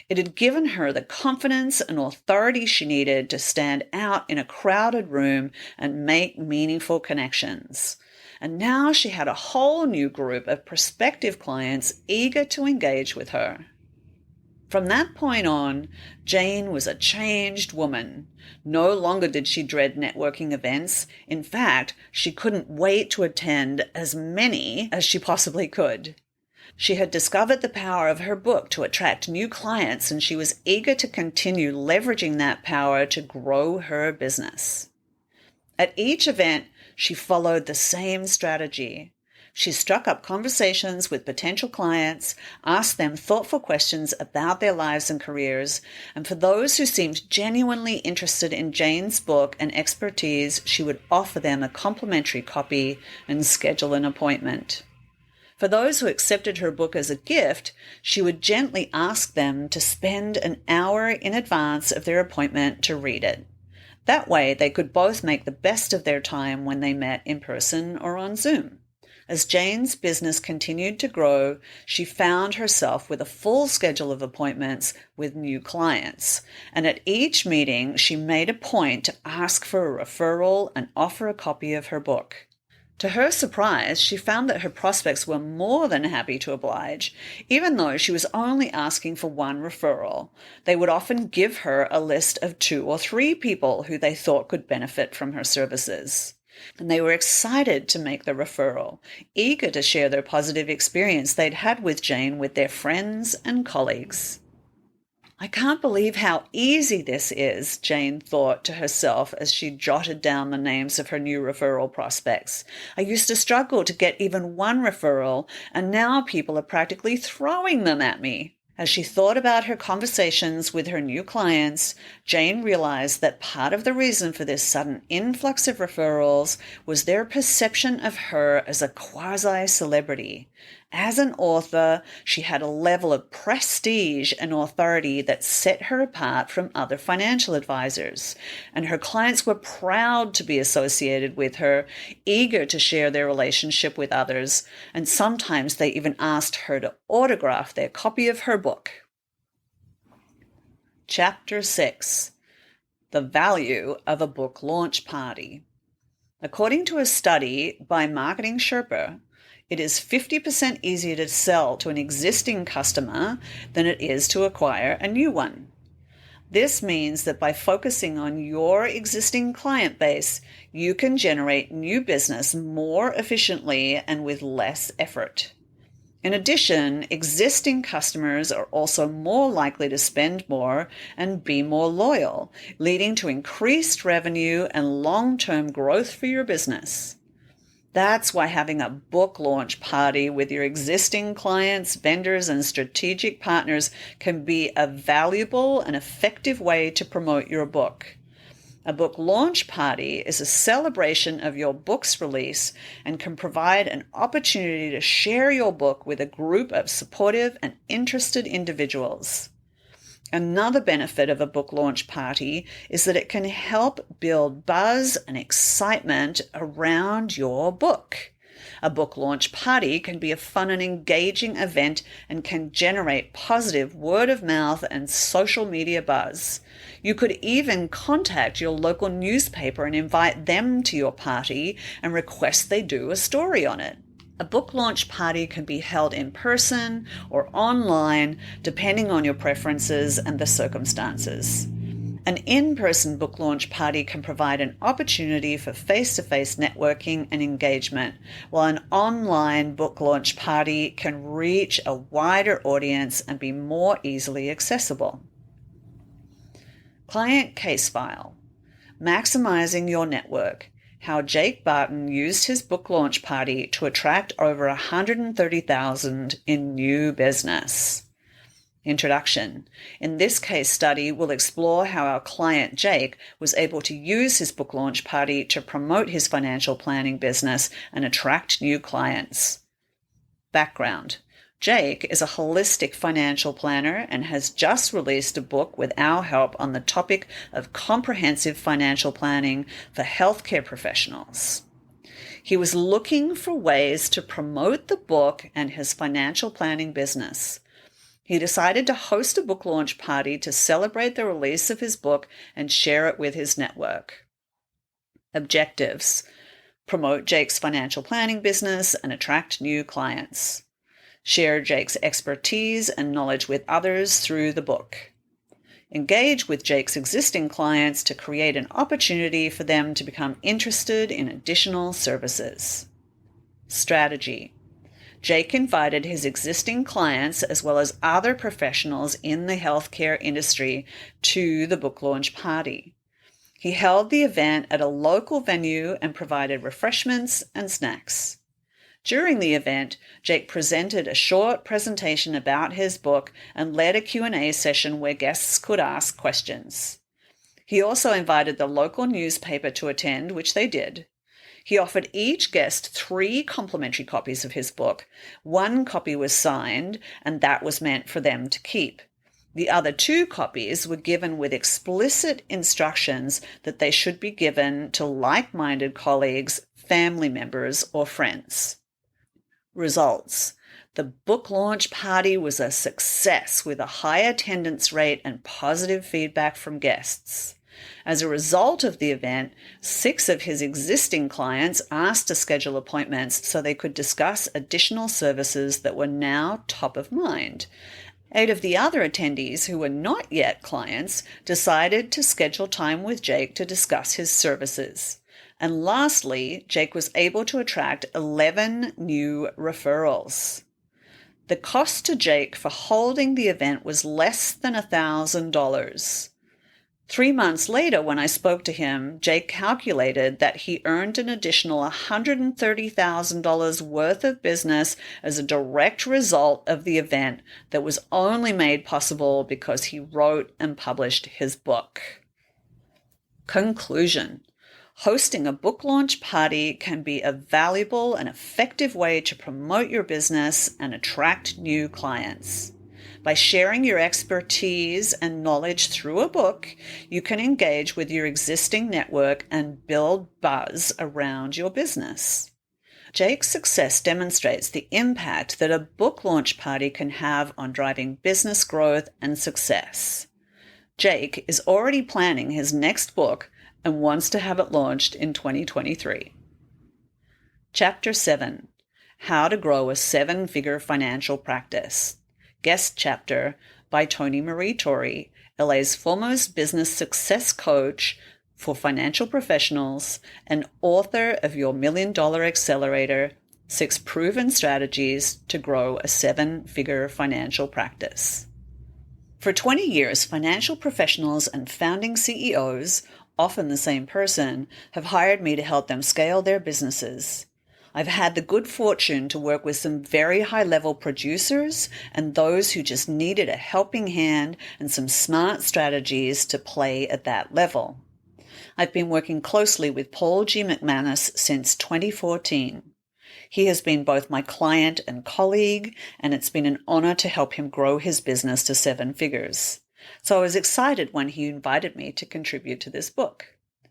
It had given her the confidence and authority she needed to stand out in a crowded room and make meaningful connections. And now she had a whole new group of prospective clients eager to engage with her. From that point on, Jane was a changed woman. No longer did she dread networking events. In fact, she couldn't wait to attend as many as she possibly could. She had discovered the power of her book to attract new clients, and she was eager to continue leveraging that power to grow her business. At each event, she followed the same strategy. She struck up conversations with potential clients, asked them thoughtful questions about their lives and careers, and for those who seemed genuinely interested in Jane's book and expertise, she would offer them a complimentary copy and schedule an appointment. For those who accepted her book as a gift, she would gently ask them to spend an hour in advance of their appointment to read it. That way, they could both make the best of their time when they met in person or on Zoom. As Jane's business continued to grow, she found herself with a full schedule of appointments with new clients. And at each meeting, she made a point to ask for a referral and offer a copy of her book. To her surprise, she found that her prospects were more than happy to oblige. Even though she was only asking for one referral, they would often give her a list of 2 or 3 people who they thought could benefit from her services. And they were excited to make the referral, eager to share their positive experience they'd had with Jane with their friends and colleagues. "I can't believe how easy this is," Jane thought to herself as she jotted down the names of her new referral prospects. "I used to struggle to get even one referral, and now people are practically throwing them at me." As she thought about her conversations with her new clients, Jane realized that part of the reason for this sudden influx of referrals was their perception of her as a quasi-celebrity. As an author, she had a level of prestige and authority that set her apart from other financial advisors, and her clients were proud to be associated with her, eager to share their relationship with others, and sometimes they even asked her to autograph their copy of her book. Chapter 6: The Value of a Book Launch Party. According to a study by Marketing Sherpa, it is 50% easier to sell to an existing customer than it is to acquire a new one. This means that by focusing on your existing client base, you can generate new business more efficiently and with less effort. In addition, existing customers are also more likely to spend more and be more loyal, leading to increased revenue and long-term growth for your business. That's why having a book launch party with your existing clients, vendors, and strategic partners can be a valuable and effective way to promote your book. A book launch party is a celebration of your book's release and can provide an opportunity to share your book with a group of supportive and interested individuals. Another benefit of a book launch party is that it can help build buzz and excitement around your book. A book launch party can be a fun and engaging event and can generate positive word of mouth and social media buzz. You could even contact your local newspaper and invite them to your party and request they do a story on it. A book launch party can be held in person or online, depending on your preferences and the circumstances. An in-person book launch party can provide an opportunity for face-to-face networking and engagement, while an online book launch party can reach a wider audience and be more easily accessible. Client case file. Maximizing your network. How Jake Barton used his book launch party to attract over $130,000 in new business. Introduction. In this case study, we'll explore how our client Jake was able to use his book launch party to promote his financial planning business and attract new clients. Background. Jake is a holistic financial planner and has just released a book with our help on the topic of comprehensive financial planning for healthcare professionals. He was looking for ways to promote the book and his financial planning business. He decided to host a book launch party to celebrate the release of his book and share it with his network. Objectives: promote Jake's financial planning business and attract new clients. Share Jake's expertise and knowledge with others through the book. Engage with Jake's existing clients to create an opportunity for them to become interested in additional services. Strategy. Jake invited his existing clients as well as other professionals in the healthcare industry to the book launch party. He held the event at a local venue and provided refreshments and snacks. During the event, Jake presented a short presentation about his book and led a Q&A session where guests could ask questions. He also invited the local newspaper to attend, which they did. He offered each guest 3 complimentary copies of his book. 1 copy was signed, and that was meant for them to keep. The other 2 copies were given with explicit instructions that they should be given to like-minded colleagues, family members, or friends. Results. The book launch party was a success with a high attendance rate and positive feedback from guests. As a result of the event, 6 of his existing clients asked to schedule appointments so they could discuss additional services that were now top of mind. 8 of the other attendees who were not yet clients decided to schedule time with Jake to discuss his services. And lastly, Jake was able to attract 11 new referrals. The cost to Jake for holding the event was less than $1,000. 3 months later, when I spoke to him, Jake calculated that he earned an additional $130,000 worth of business as a direct result of the event that was only made possible because he wrote and published his book. Conclusion. Hosting a book launch party can be a valuable and effective way to promote your business and attract new clients. By sharing your expertise and knowledge through a book, you can engage with your existing network and build buzz around your business. Jake's success demonstrates the impact that a book launch party can have on driving business growth and success. Jake is already planning his next book and wants to have it launched in 2023. Chapter 7: How to Grow a Seven-Figure Financial Practice. Guest chapter by Tony Marie Torrey, LA's foremost business success coach for financial professionals and author of Your $1 Million Accelerator, 6 Proven Strategies to Grow a Seven-Figure Financial Practice. For 20 years, financial professionals and founding CEOs, often the same person, have hired me to help them scale their businesses. I've had the good fortune to work with some very high-level producers and those who just needed a helping hand and some smart strategies to play at that level. I've been working closely with Paul G. McManus since 2014. He has been both my client and colleague, and it's been an honor to help him grow his business to 7 figures. So I was excited when he invited me to contribute to this book.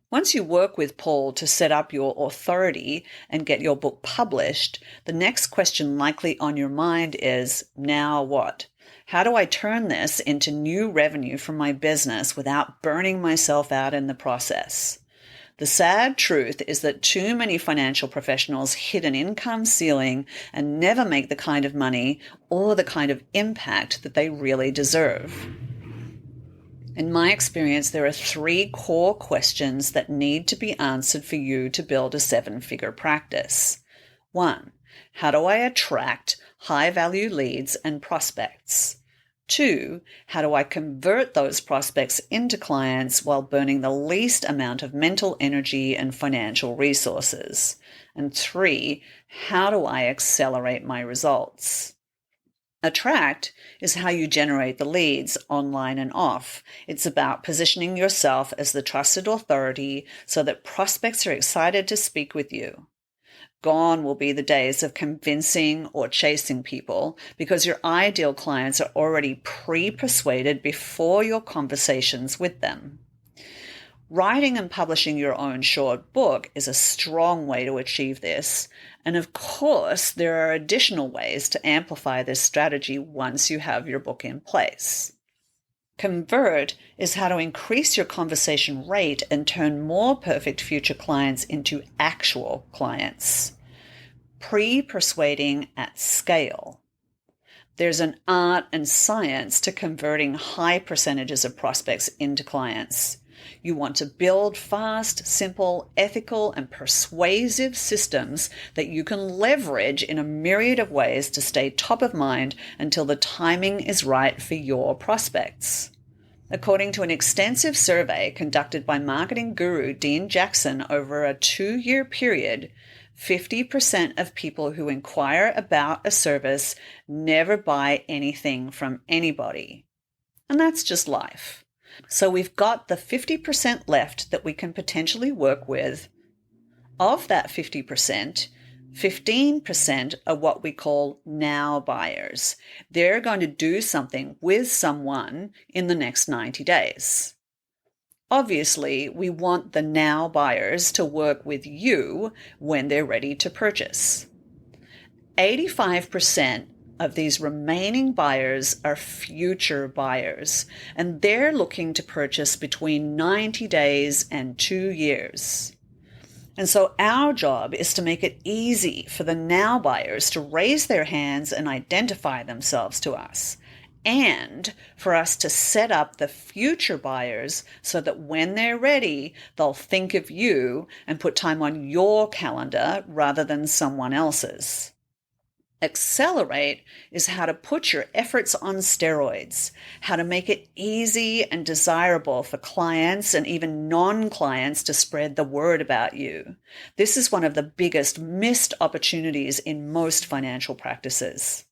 Once you work with Paul to set up your authority and get your book published, the next question likely on your mind is, now what? How do I turn this into new revenue from my business without burning myself out in the process? The sad truth is that too many financial professionals hit an income ceiling and never make the kind of money or the kind of impact that they really deserve. In my experience, there are 3 core questions that need to be answered for you to build a 7-figure practice. 1. How do I attract high-value leads and prospects? 2. How do I convert those prospects into clients while burning the least amount of mental energy and financial resources? And 3. How do I accelerate my results? Attract is how you generate the leads online and off. It's about positioning yourself as the trusted authority so that prospects are excited to speak with you. Gone will be the days of convincing or chasing people because your ideal clients are already pre-persuaded before your conversations with them. Writing and publishing your own short book is a strong way to achieve this. And of course, there are additional ways to amplify this strategy once you have your book in place. Convert is how to increase your conversation rate and turn more perfect future clients into actual clients. Pre-persuading at scale. There's an art and science to converting high percentages of prospects into clients. You want to build fast, simple, ethical, and persuasive systems that you can leverage in a myriad of ways to stay top of mind until the timing is right for your prospects. According to an extensive survey conducted by marketing guru Dean Jackson over a 2-year period, 50% of people who inquire about a service never buy anything from anybody. And that's just life. So we've got the 50% left that we can potentially work with. Of that 50%, 15% are what we call now buyers. They're going to do something with someone in the next 90 days. Obviously, we want the now buyers to work with you when they're ready to purchase. 85% of these remaining buyers are future buyers, and they're looking to purchase between 90 days and 2 years. And so our job is to make it easy for the now buyers to raise their hands and identify themselves to us, and for us to set up the future buyers so that when they're ready, they'll think of you and put time on your calendar rather than someone else's. Accelerate is how to put your efforts on steroids, how to make it easy and desirable for clients and even non-clients to spread the word about you. This is one of the biggest missed opportunities in most financial practices.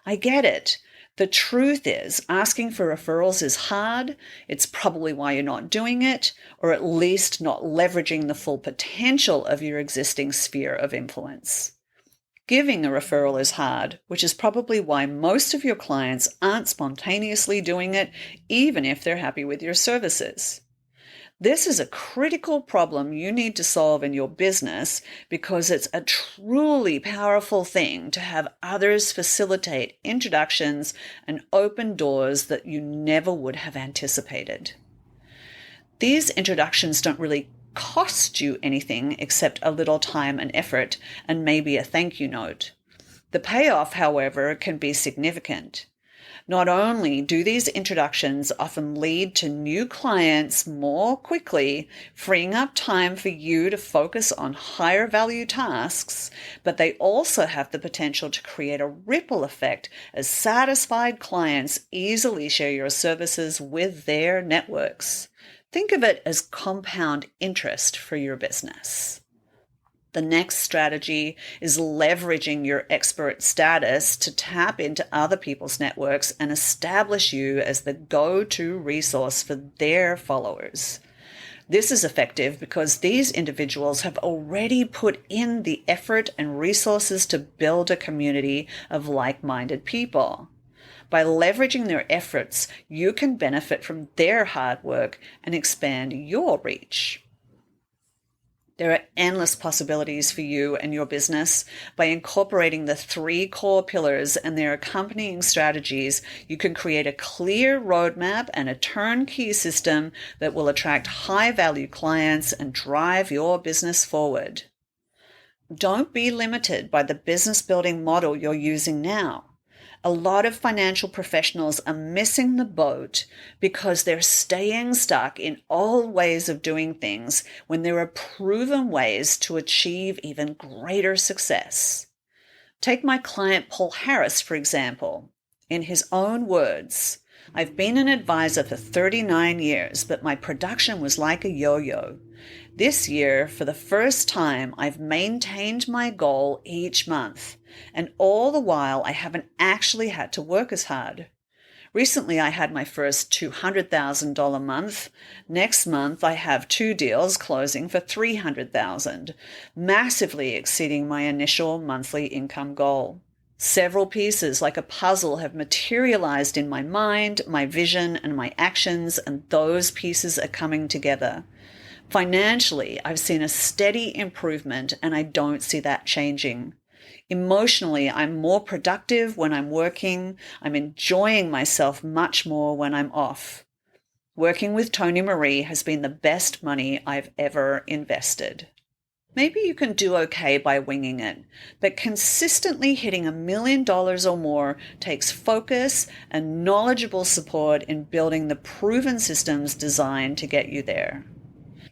I get it. The truth is, asking for referrals is hard. It's probably why you're not doing it, or at least not leveraging the full potential of your existing sphere of influence. Giving a referral is hard, which is probably why most of your clients aren't spontaneously doing it, even if they're happy with your services. This is a critical problem you need to solve in your business because it's a truly powerful thing to have others facilitate introductions and open doors that you never would have anticipated. These introductions don't really cost you anything except a little time and effort and maybe a thank you note. The payoff, however, can be significant. Not only do these introductions often lead to new clients more quickly, freeing up time for you to focus on higher value tasks, but they also have the potential to create a ripple effect as satisfied clients easily share your services with their networks. Think of it as compound interest for your business. The next strategy is leveraging your expert status to tap into other people's networks and establish you as the go-to resource for their followers. This is effective because these individuals have already put in the effort and resources to build a community of like-minded people. By leveraging their efforts, you can benefit from their hard work and expand your reach. There are endless possibilities for you and your business. By incorporating the 3 core pillars and their accompanying strategies, you can create a clear roadmap and a turnkey system that will attract high-value clients and drive your business forward. Don't be limited by the business building model you're using now. A lot of financial professionals are missing the boat because they're staying stuck in old ways of doing things when there are proven ways to achieve even greater success. Take my client Paul Harris, for example. In his own words, "I've been an advisor for 39 years, but my production was like a yo-yo. This year, for the first time, I've maintained my goal each month. And all the while, I haven't actually had to work as hard. Recently, I had my first $200,000 month. Next month, I have 2 deals closing for $300,000, massively exceeding my initial monthly income goal. Several pieces like a puzzle have materialized in my mind, my vision, and my actions, and those pieces are coming together. Financially, I've seen a steady improvement, and I don't see that changing. Emotionally, I'm more productive when I'm working. I'm enjoying myself much more when I'm off. Working with Tony Marie has been the best money I've ever invested." Maybe you can do okay by winging it, but consistently hitting $1 million or more takes focus and knowledgeable support in building the proven systems designed to get you there.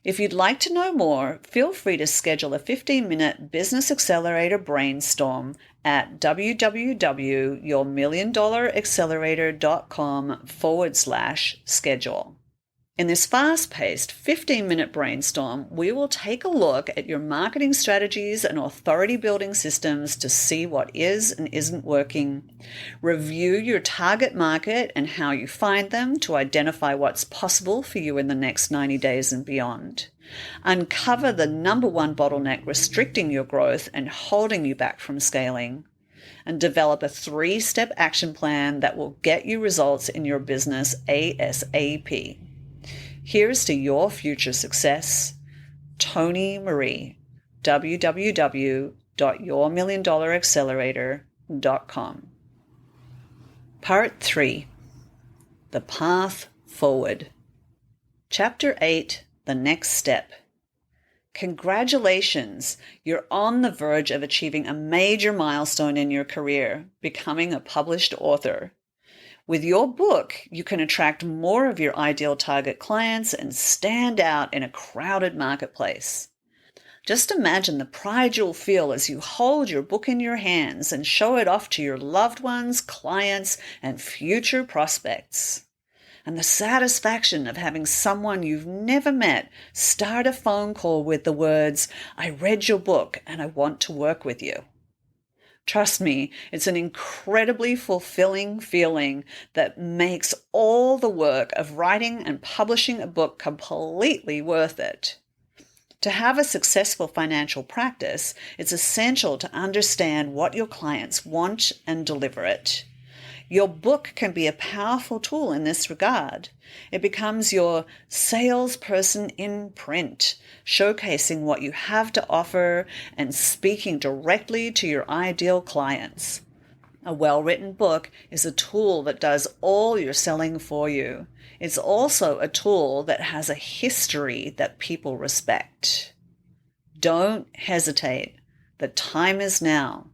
If you'd like to know more, feel free to schedule a 15-minute Business Accelerator brainstorm at www.yourmilliondollaraccelerator.com/schedule. In this fast-paced 15-minute brainstorm, we will take a look at your marketing strategies and authority-building systems to see what is and isn't working, review your target market and how you find them to identify what's possible for you in the next 90 days and beyond, uncover the number 1 bottleneck restricting your growth and holding you back from scaling, and develop a 3-step action plan that will get you results in your business ASAP. Here's to your future success. Tony Marie, www.yourmilliondollaraccelerator.com. Part 3. The Path Forward. Chapter 8. The Next Step. Congratulations! You're on the verge of achieving a major milestone in your career, becoming a published author. With your book, you can attract more of your ideal target clients and stand out in a crowded marketplace. Just imagine the pride you'll feel as you hold your book in your hands and show it off to your loved ones, clients, and future prospects. And the satisfaction of having someone you've never met start a phone call with the words, "I read your book and I want to work with you." Trust me, it's an incredibly fulfilling feeling that makes all the work of writing and publishing a book completely worth it. To have a successful financial practice, it's essential to understand what your clients want and deliver it. Your book can be a powerful tool in this regard. It becomes your salesperson in print, showcasing what you have to offer and speaking directly to your ideal clients. A well-written book is a tool that does all your selling for you. It's also a tool that has a history that people respect. Don't hesitate. The time is now.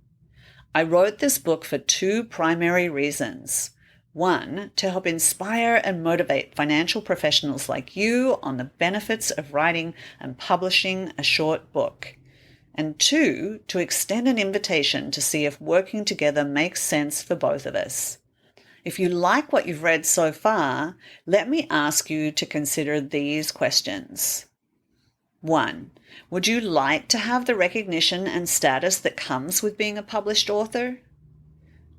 I wrote this book for two primary reasons. One, to help inspire and motivate financial professionals like you on the benefits of writing and publishing a short book. And two, to extend an invitation to see if working together makes sense for both of us. If you like what you've read so far, let me ask you to consider these questions. 1. Would you like to have the recognition and status that comes with being a published author?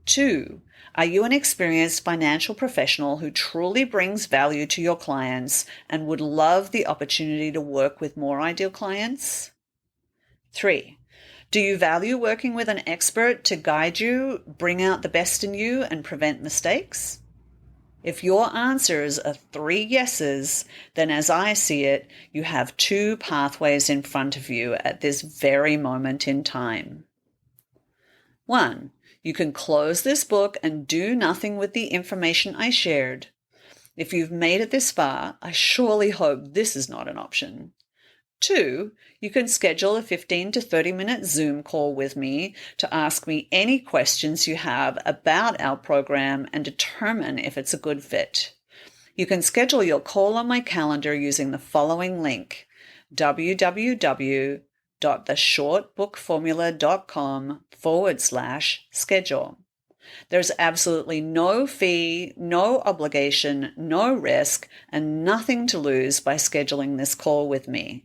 2. Are you an experienced financial professional who truly brings value to your clients and would love the opportunity to work with more ideal clients? 3. Do you value working with an expert to guide you, bring out the best in you, and prevent mistakes? If your answers are 3 yeses, then as I see it, you have 2 pathways in front of you at this very moment in time. 1. You can close this book and do nothing with the information I shared. If you've made it this far, I surely hope this is not an option. 2, you can schedule a 15 to 30-minute Zoom call with me to ask me any questions you have about our program and determine if it's a good fit. You can schedule your call on my calendar using the following link, www.theshortbookformula.com/schedule. There's absolutely no fee, no obligation, no risk, and nothing to lose by scheduling this call with me.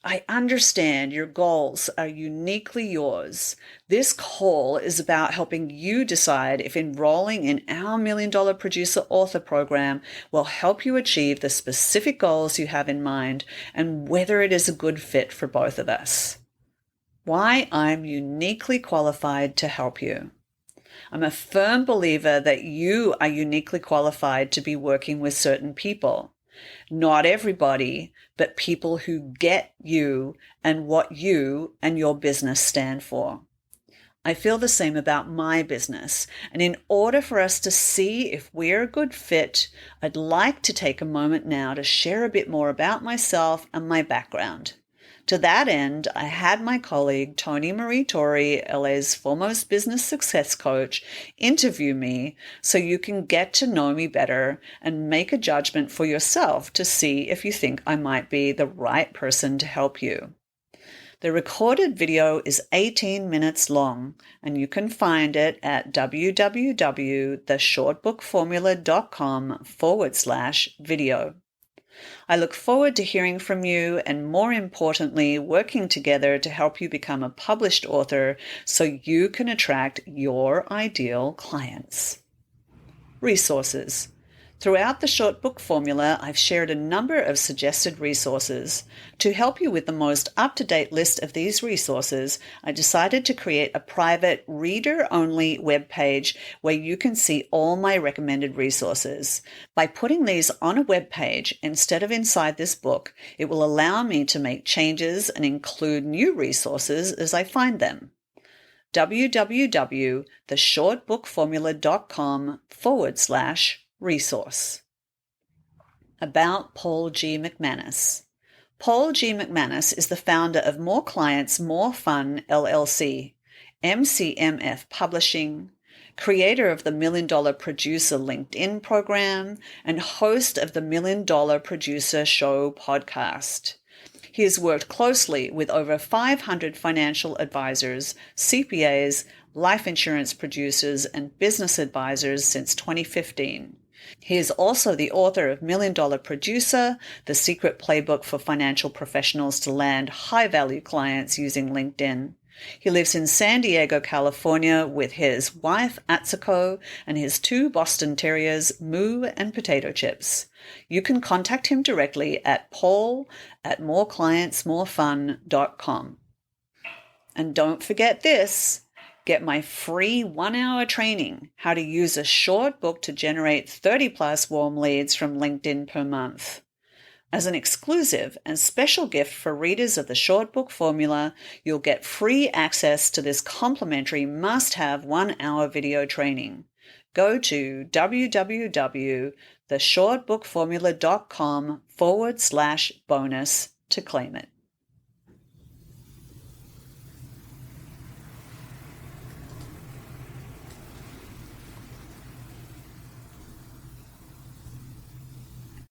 I understand your goals are uniquely yours. This call is about helping you decide if enrolling in our $1 Million Producer Author program will help you achieve the specific goals you have in mind and whether it is a good fit for both of us. Why I'm uniquely qualified to help you. I'm a firm believer that you are uniquely qualified to be working with certain people. Not everybody, but people who get you and what you and your business stand for. I feel the same about my business, and in order for us to see if we're a good fit, I'd like to take a moment now to share a bit more about myself and my background. To that end, I had my colleague Tony Marie Torrey, LA's foremost business success coach, interview me so you can get to know me better and make a judgment for yourself to see if you think I might be the right person to help you. The recorded video is 18 minutes long, and you can find it at www.theshortbookformula.com/video. I look forward to hearing from you and, more importantly, working together to help you become a published author so you can attract your ideal clients. Resources. Throughout the short book formula, I've shared a number of suggested resources. To help you with the most up-to-date list of these resources, I decided to create a private reader-only webpage where you can see all my recommended resources. By putting these on a webpage instead of inside this book, it will allow me to make changes and include new resources as I find them. www.theshortbookformula.com/resource. About Paul G. McManus. Paul G. McManus is the founder of More Clients, More Fun, LLC, MCMF Publishing, creator of the $1 Million Producer LinkedIn program, and host of the $1 Million Producer Show podcast. He has worked closely with over 500 financial advisors, CPAs, life insurance producers, and business advisors since 2015. He is also the author of $1 Million Producer, the secret playbook for financial professionals to land high-value clients using LinkedIn, He lives in San Diego, California with his wife, Atsuko, and his 2 Boston Terriers, Moo and Potato Chips. You can contact him directly at paul@moreclientsmorefun.com. And don't forget this. Get my free 1-hour training, how to use a short book to generate 30+ warm leads from LinkedIn per month. As an exclusive and special gift for readers of the Short Book Formula, you'll get free access to this complimentary must-have 1-hour video training. Go to www.theshortbookformula.com/bonus to claim it.